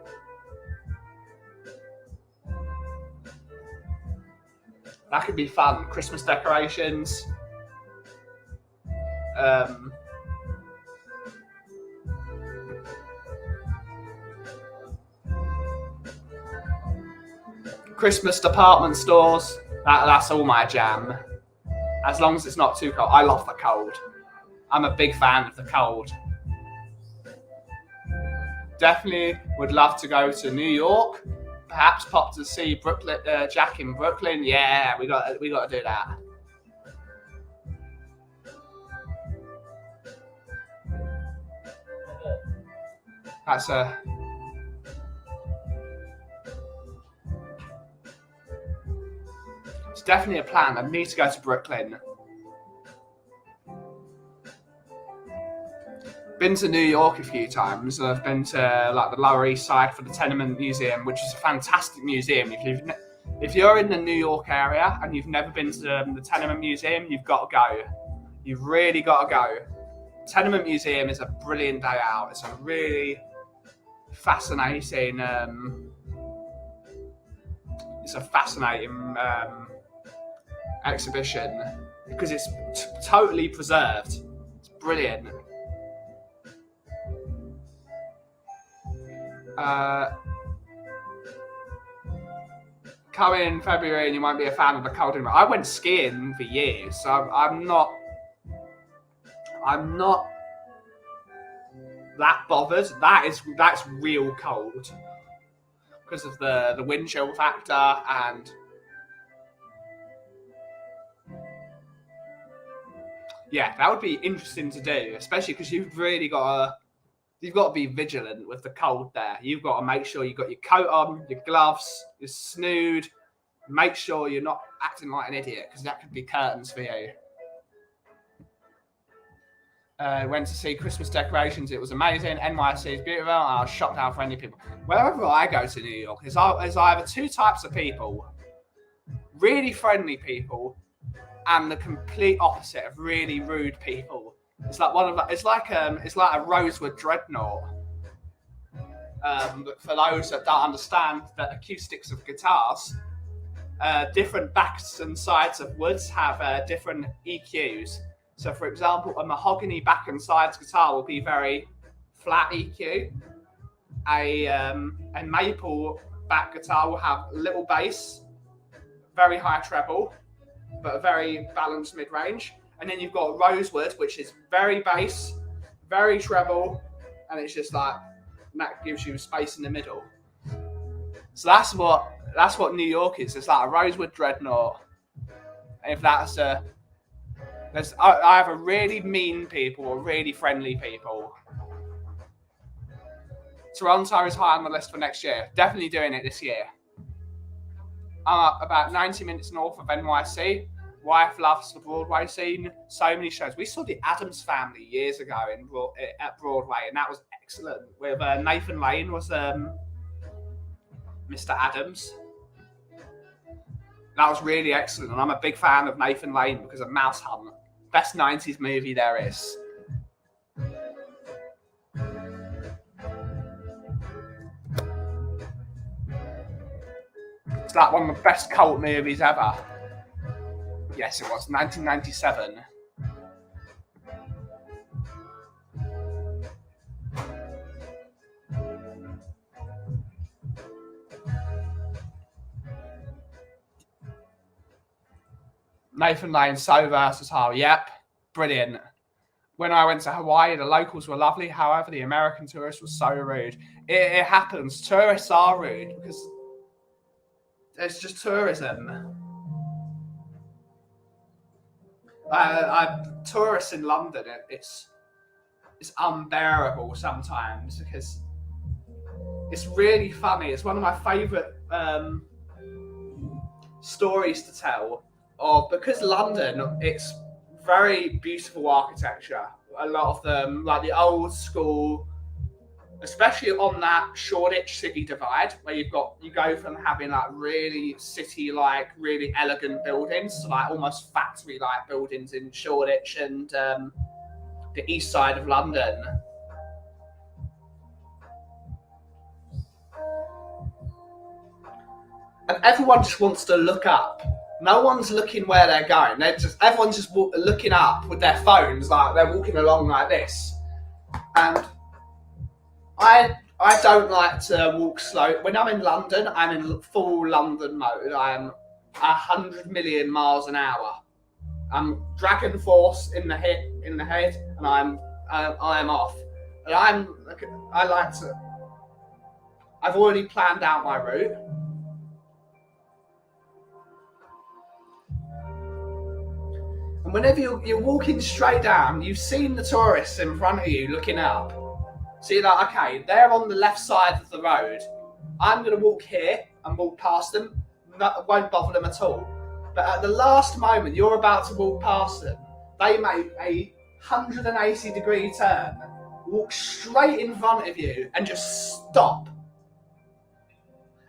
S1: That could be fun. Christmas decorations. Christmas department stores. That's all my jam. As long as it's not too cold. I love the cold. I'm a big fan of the cold. Definitely would love to go to New York. Perhaps pop to see Brooklyn, Jack in Brooklyn. Yeah, we got to do that. That's it's definitely a plan. I need to go to Brooklyn. Been to New York a few times. I've been to like the Lower East Side for the Tenement Museum, which is a fantastic museum. If you're in the New York area and you've never been to the Tenement Museum, you've got to go. You've really got to go. Tenement Museum is a brilliant day out. It's a really fascinating. It's a fascinating exhibition because it's totally preserved. It's brilliant. Come in February and you might be a fan of the cold. I went skiing for years, so I'm not that bothered. That's real cold because of the wind chill factor and yeah, that would be interesting to do, especially because you've really got to be vigilant with the cold there. You've got to make sure you've got your coat on, your gloves, your snood. Make sure you're not acting like an idiot because that could be curtains for you. Went to see Christmas decorations. It was amazing. NYC is beautiful. I was shocked how friendly people. Wherever I go to New York, there's either two types of people: really friendly people, and the complete opposite of really rude people. It's like it's like a Rosewood dreadnought. But for those that don't understand the acoustics of guitars, different backs and sides of woods have different EQs. So, for example, a mahogany back and sides guitar will be very flat EQ. A maple back guitar will have little bass, very high treble, but a very balanced mid-range. And then you've got rosewood, which is very bass, very treble, and it's just like that gives you space in the middle. So that's what New York is. It's like a rosewood dreadnought. And if that's I have a really mean people or really friendly people. Toronto is high on the list for next year. Definitely doing it this year. I'm up about 90 minutes north of NYC. Wife loves the Broadway scene. So many shows. We saw The Addams Family years ago at Broadway, and that was excellent. With Nathan Lane was Mr. Addams. That was really excellent, and I'm a big fan of Nathan Lane because of Mouse Hunt. Best 90s movie there is. Is that one of the best cult movies ever? Yes, it was. 1997. Nathan Lane, so versatile. Yep, brilliant. When I went to Hawaii, the locals were lovely. However, the American tourists were so rude. It happens. Tourists are rude because it's just tourism. Tourists in London, it's unbearable sometimes because it's really funny. It's one of my favourite stories to tell. Because London, it's very beautiful architecture. A lot of them, like the old school, especially on that Shoreditch City divide, where you go from having like really city-like, really elegant buildings to like almost factory-like buildings in Shoreditch and the east side of London. And everyone just wants to look up. No one's looking where they're going. Everyone's just looking up with their phones, like they're walking along like this. And I don't like to walk slow. When I'm in London, I'm in full London mode. I'm 100 million miles an hour. I'm Dragon Force in the head, and I'm off. And I like to. I've already planned out my route. And whenever you're walking straight down, you've seen the tourists in front of you looking up. So you're like, okay, they're on the left side of the road. I'm going to walk here and walk past them. Won't bother them at all. But at the last moment, you're about to walk past them. They make a 180-degree turn, walk straight in front of you, and just stop.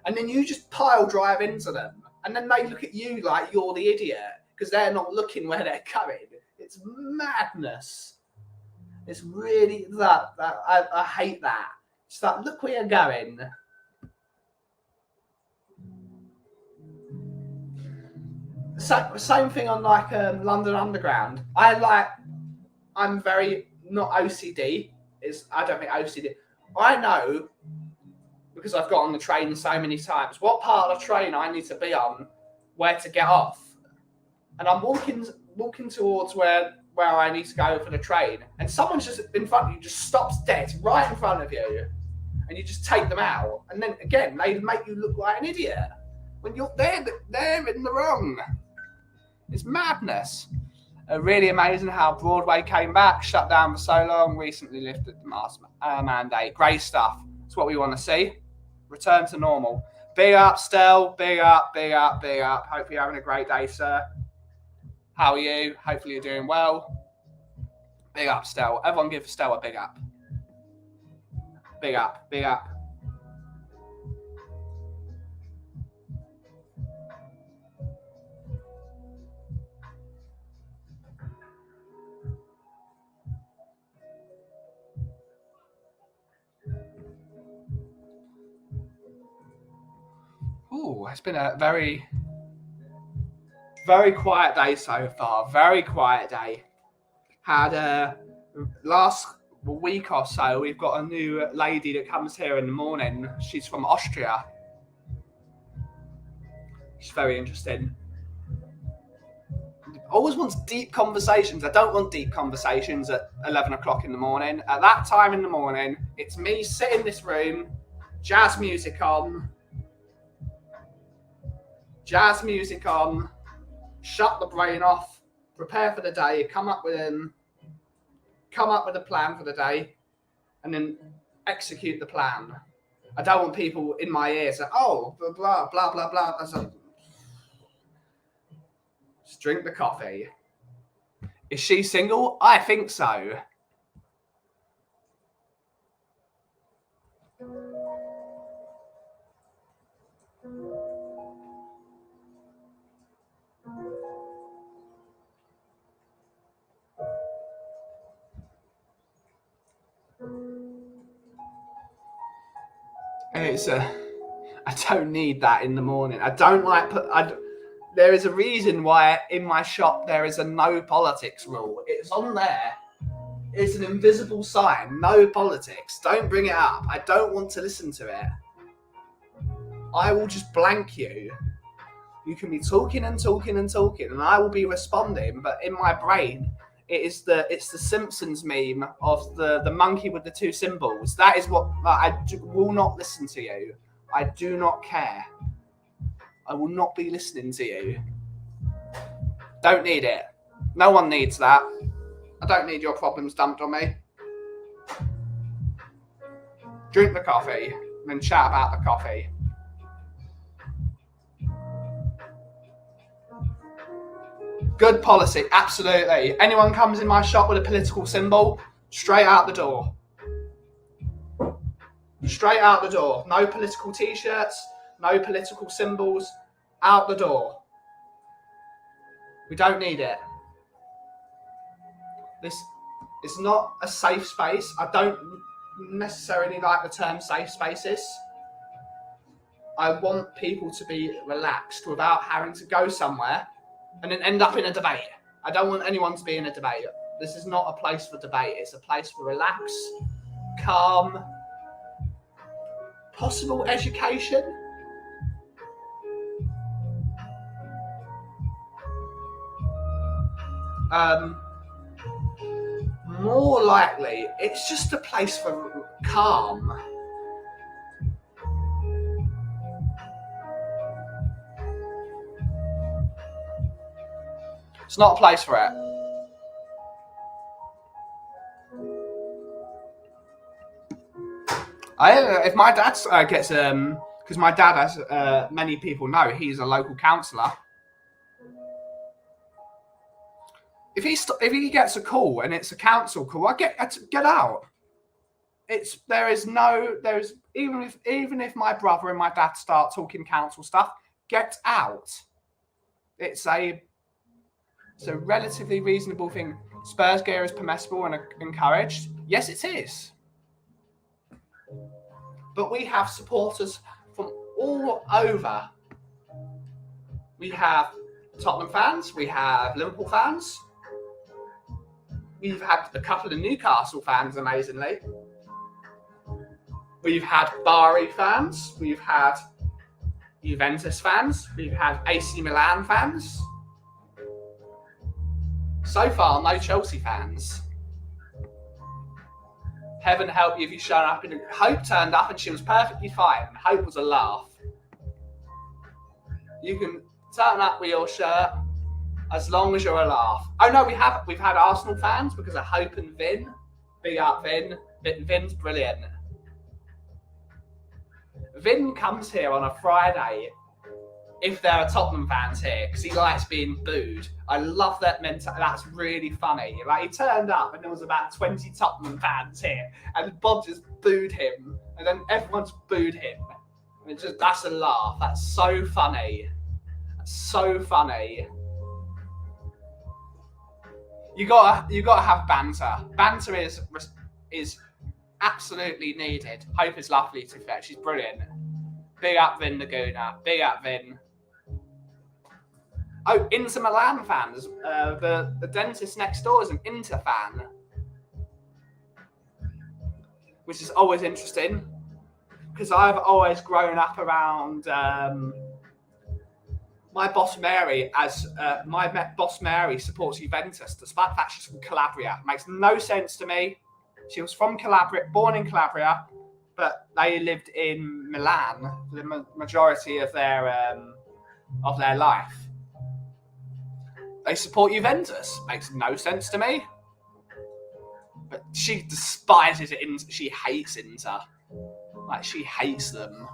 S1: And then you just pile drive into them. And then they look at you like you're the idiot because they're not looking where they're going. It's madness. It's really that I hate that. It's like, look where you're going. So, same thing on like London Underground. I'm very not OCD. I don't think OCD. I know because I've got on the train so many times what part of the train I need to be on, where to get off, and I'm walking towards where I need to go for the train, and someone's just in front of you, just stops dead right in front of you, and you just take them out, and then again they make you look like an idiot when they're in the wrong. It's madness. Really amazing how Broadway came back, shut down for so long, recently lifted the mask mandate. Great stuff. It's what we want to see. Return to normal. Big up, Stel. Big up, big up, big up. Hope you're having a great day, sir. How are you? Hopefully you're doing well. Big up, Stel. Everyone give Stel a big up. Big up, big up. Ooh, it's been a very, very quiet day so far. Very quiet day. Had last week or so, we've got a new lady that comes here in the morning. She's from Austria. She's very interesting. Always wants deep conversations. I don't want deep conversations at 11 o'clock in the morning. At that time in the morning, it's me sitting in this room, jazz music on, shut the brain off, prepare for the day, come up with a plan for the day, and then execute the plan. I don't want people in my ears that, oh, blah, blah, blah, blah, blah. Just drink the coffee. Is she single? I think so. I don't need that in the morning. I don't like there is a reason why in my shop there is a no politics rule. It's on there. It's an invisible sign. No politics. Don't bring it up. I don't want to listen to it. I will just blank you. You can be talking and talking and talking, and I will be responding. But in my brain, it's the Simpsons meme of the monkey with the two symbols. That is what will not listen to you. I do not care. I will not be listening to you. Don't need it. No one needs that. I don't need your problems dumped on me. Drink the coffee and then chat about the coffee. Good policy, absolutely. Anyone comes in my shop with a political symbol, straight out the door. Straight out the door. No political t-shirts, no political symbols, out the door. We don't need it. This is not a safe space. I don't necessarily like the term safe spaces. I want people to be relaxed without having to go somewhere and then end up in a debate. I don't want anyone to be in a debate. This is not a place for debate. It's a place for relax, calm, possible education. More likely, it's just a place for calm. It's not a place for it. If my dad gets because my dad, as many people know, he's a local councillor. If he gets a call and it's a council call, I get out. Even if my brother and my dad start talking council stuff, get out. It's a relatively reasonable thing. Spurs gear is permissible and encouraged. Yes, it is. But we have supporters from all over. We have Tottenham fans. We have Liverpool fans. We've had a couple of Newcastle fans, amazingly. We've had Bari fans. We've had Juventus fans. We've had AC Milan fans. So far, no Chelsea fans. Heaven help you if you show up. Hope turned up and she was perfectly fine. Hope was a laugh. You can turn up with your shirt as long as you're a laugh. Oh no, we've had Arsenal fans because of Hope and Vin. Big up Vin. Vin's brilliant. Vin comes here on a Friday if there are Tottenham fans here because he likes being booed. I love that mentality. That's really funny. Like, he turned up and there was about 20 Tottenham fans here and Bob just booed him and then everyone's booed him. And that's a laugh. That's so funny. That's so funny. You gotta have banter. Banter is absolutely needed. Hope is lovely to fair. She's brilliant. Big up Vin Laguna. Big up Vin. Oh, Inter Milan fans. The dentist next door is an Inter fan, which is always interesting because I've always grown up around my boss Mary. My boss Mary supports Juventus, despite the fact she's from Calabria. It makes no sense to me. She was from Calabria, born in Calabria, but they lived in Milan for the majority of their life. They support Juventus. Makes no sense to me. But she despises it. She hates Inter. Like, she hates them.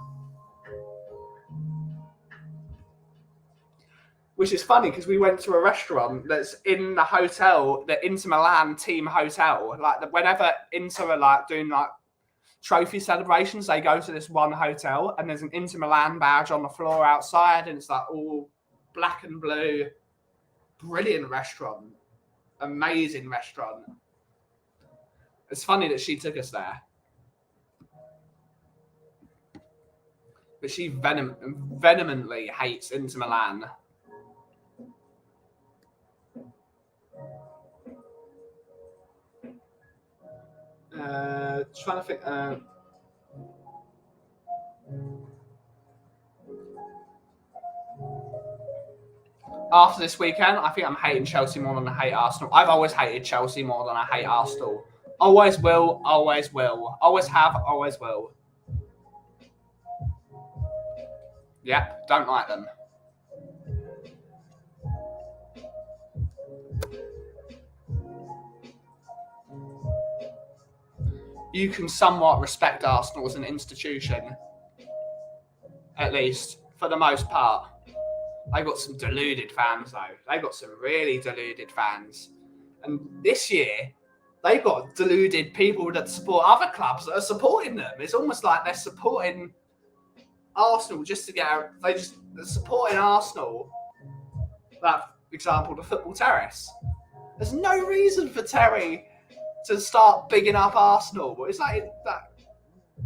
S1: Which is funny because we went to a restaurant that's in the hotel, the Inter Milan team hotel. Like, whenever Inter are like doing like trophy celebrations, they go to this one hotel and there's an Inter Milan badge on the floor outside and it's like all black and blue. Brilliant restaurant. Amazing restaurant. It's funny that she took us there. but she vehemently hates Inter Milan. Trying to think. After this weekend, I think I'm hating Chelsea more than I hate Arsenal. I've always hated Chelsea more than I hate Arsenal. Always will, always will. Always have, always will. Yep, don't like them. You can somewhat respect Arsenal as an institution. At least, for the most part. They've got some deluded fans, though. They've got some really deluded fans. And this year, they've got deluded people that support other clubs that are supporting them. It's almost like they're supporting Arsenal just to get out. They're supporting Arsenal. Like, for example, the Football Terrace. There's no reason for Terry to start bigging up Arsenal. It's like,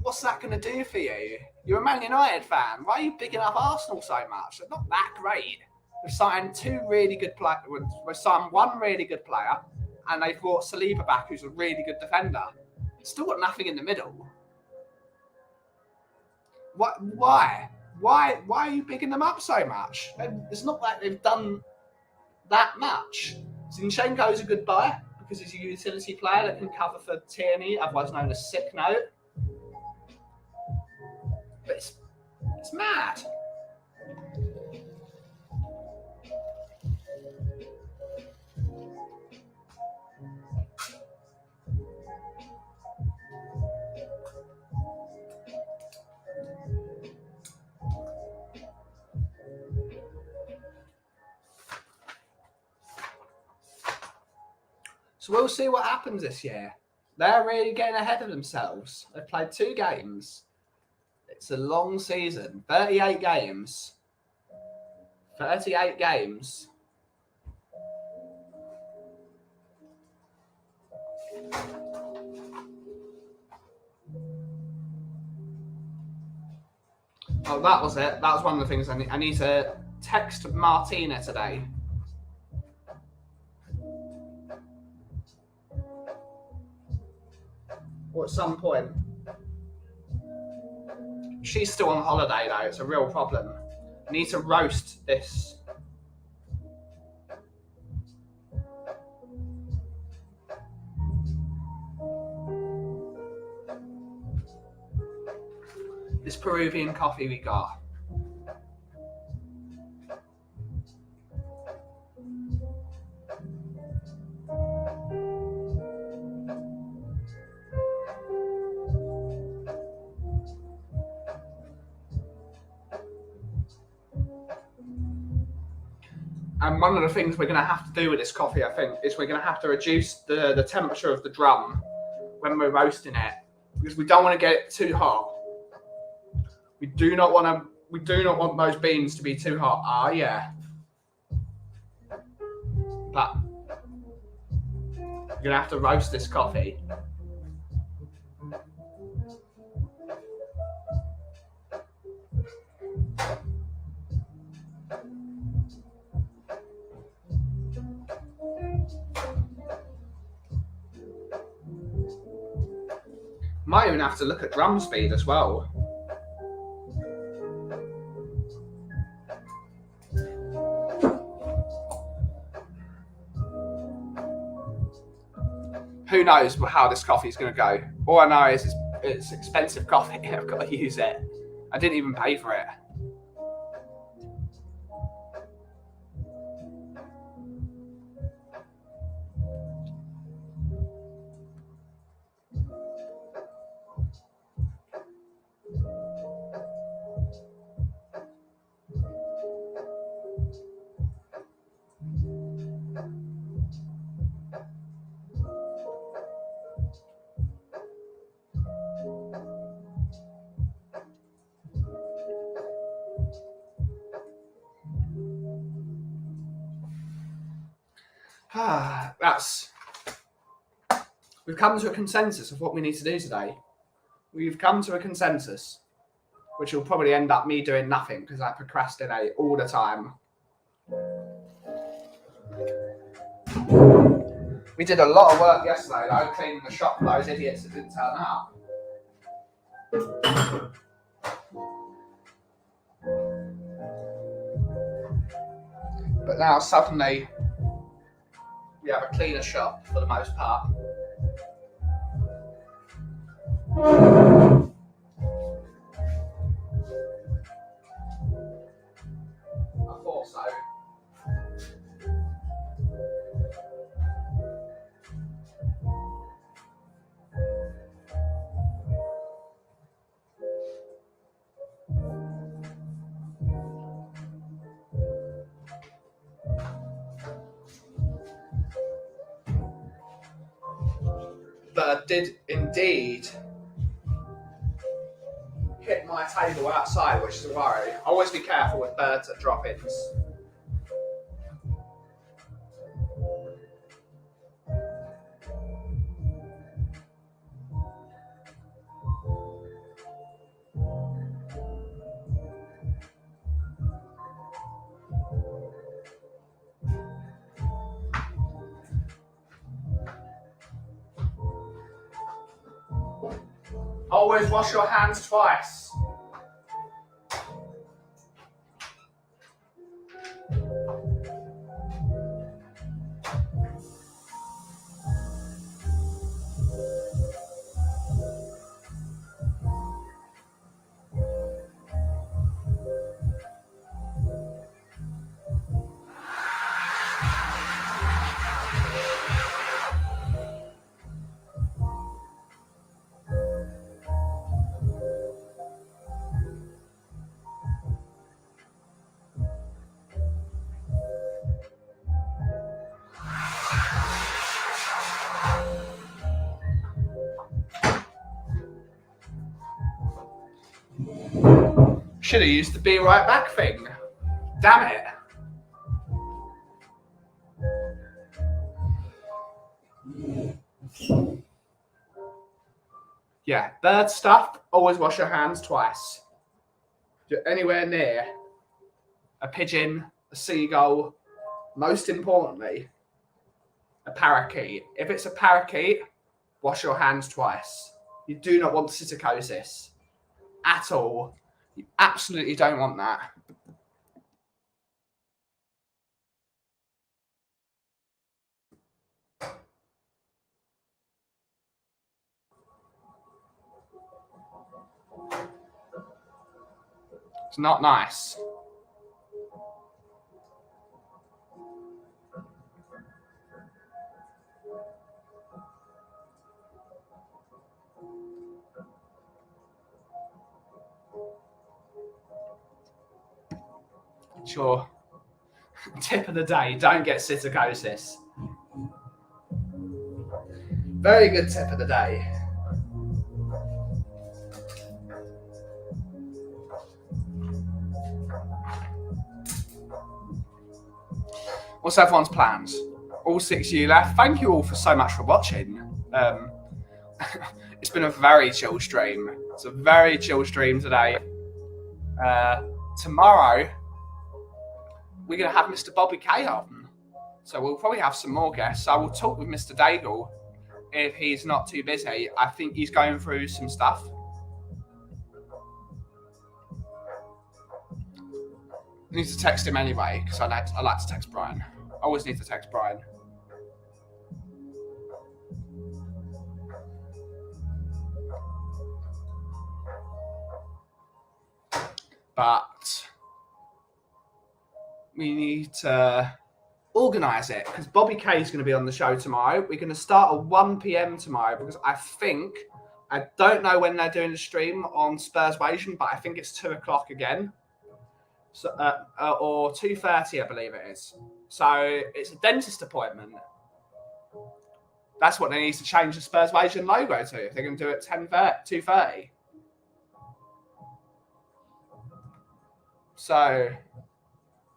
S1: what's that going to do for you? You're a Man United fan. Why are you bigging up Arsenal so much? They're not that great. We've signed two really good players. We've signed one really good player, and they've brought Saliba back, who's a really good defender. Still got nothing in the middle. Why? Why are you bigging them up so much? It's not like they've done that much. Zinchenko's a good buy because he's a utility player that can cover for Tierney, otherwise known as sick note. But it's mad. So we'll see what happens this year. They're really getting ahead of themselves. They've played 2 games. It's a long season. 38 games. 38 games. Oh, that was it. That was one of the things I need to text Martina today. Or at some point. She's still on holiday though, it's a real problem. I need to roast this. This Peruvian coffee we got. And one of the things we're going to have to do with this coffee, I think, is we're going to have to reduce the temperature of the drum when we're roasting it, because we don't want to get it too hot. We do not want those beans to be too hot. Ah, yeah. But you're going to have to roast this coffee. Might even have to look at drum speed as well. Who knows how this coffee is going to go? All I know is it's expensive coffee. I've got to use it. I didn't even pay for it. We've come to a consensus of what we need to do today. We've come to a consensus. which will probably end up me doing nothing because I procrastinate all the time. We did a lot of work yesterday, though, cleaning the shop for those idiots that didn't turn up. But now suddenly we have a cleaner shop for the most part. I thought so. But I did indeed hit my table outside, which is a worry. Always be careful with birds at drop-ins. Always wash your hands twice. Should have used the be right back thing. Damn it. Yeah, bird stuff, always wash your hands twice. If you're anywhere near a pigeon, a seagull, most importantly, a parakeet. If it's a parakeet, wash your hands twice. You do not want psittacosis at all. You absolutely don't want that. It's not nice. Sure. Tip of the day, don't get psittacosis. Very good tip of the day. What's everyone's plans? All 6 of you left. Thank you all for so much for watching. It's been a very chill stream. It's a very chill stream today. Tomorrow, we're going to have Mr. Bobby K on. So we'll probably have some more guests. I will talk with Mr. Daigle if he's not too busy. I think he's going through some stuff. I need to text him anyway, because I like to text Brian. I always need to text Brian. But we need to organise it, because Bobby K is going to be on the show tomorrow. We're going to start at 1 p.m. tomorrow, because I don't know when they're doing the stream on Spurswation, but I think it's 2 o'clock again. So, or 2:30, I believe it is. So it's a dentist appointment. That's what they need to change the Spurswation logo to, if they're going to do it at 2:30. So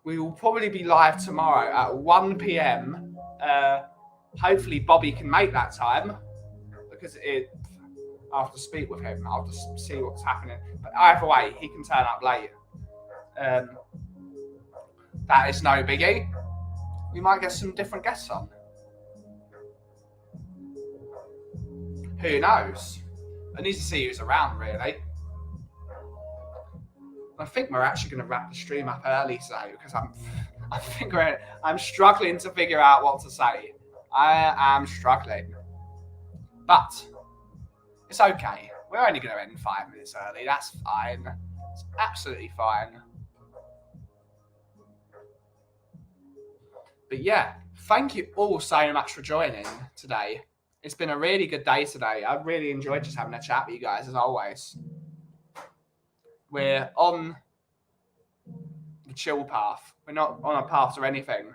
S1: we will probably be live tomorrow at 1 p.m. Hopefully Bobby can make that time, because I'll have to speak with him. I'll just see what's happening. But either way, he can turn up late. That is no biggie. We might get some different guests on. Who knows? I need to see who's around, really. I think we're actually going to wrap the stream up early today because I'm struggling to figure out what to say. I am struggling. But it's okay. We're only going to end 5 minutes early. That's fine. It's absolutely fine. But yeah, thank you all so much for joining today. It's been a really good day today. I've really enjoyed just having a chat with you guys, as always. We're on the chill path. We're not on a path to anything.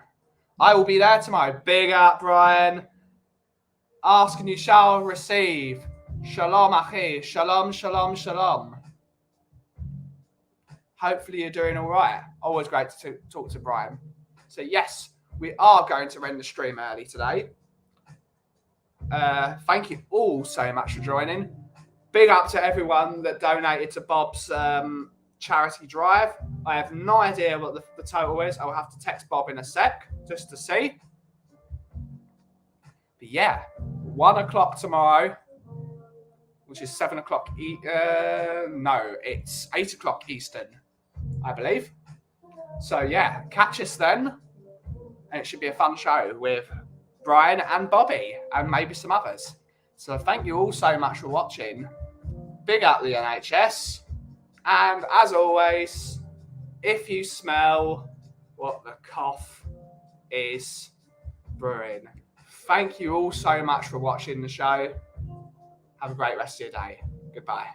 S1: I will be there tomorrow. Big up, Brian. Ask and you shall receive. Shalom, achi. Shalom, shalom, shalom. Hopefully you're doing all right. Always great to talk to Brian. So yes, we are going to end the stream early today. Thank you all so much for joining. Big up to everyone that donated to Bob's charity drive. I have no idea what the total is. I'll have to text Bob in a sec just to see. But yeah, 1 o'clock tomorrow, which is 7 o'clock. No, it's 8 o'clock Eastern, I believe. So yeah, catch us then. And it should be a fun show with Brian and Bobby and maybe some others. So thank you all so much for watching. Big up the NHS. And as always, if you smell what the cough is brewing. Thank you all so much for watching the show. Have a great rest of your day. Goodbye.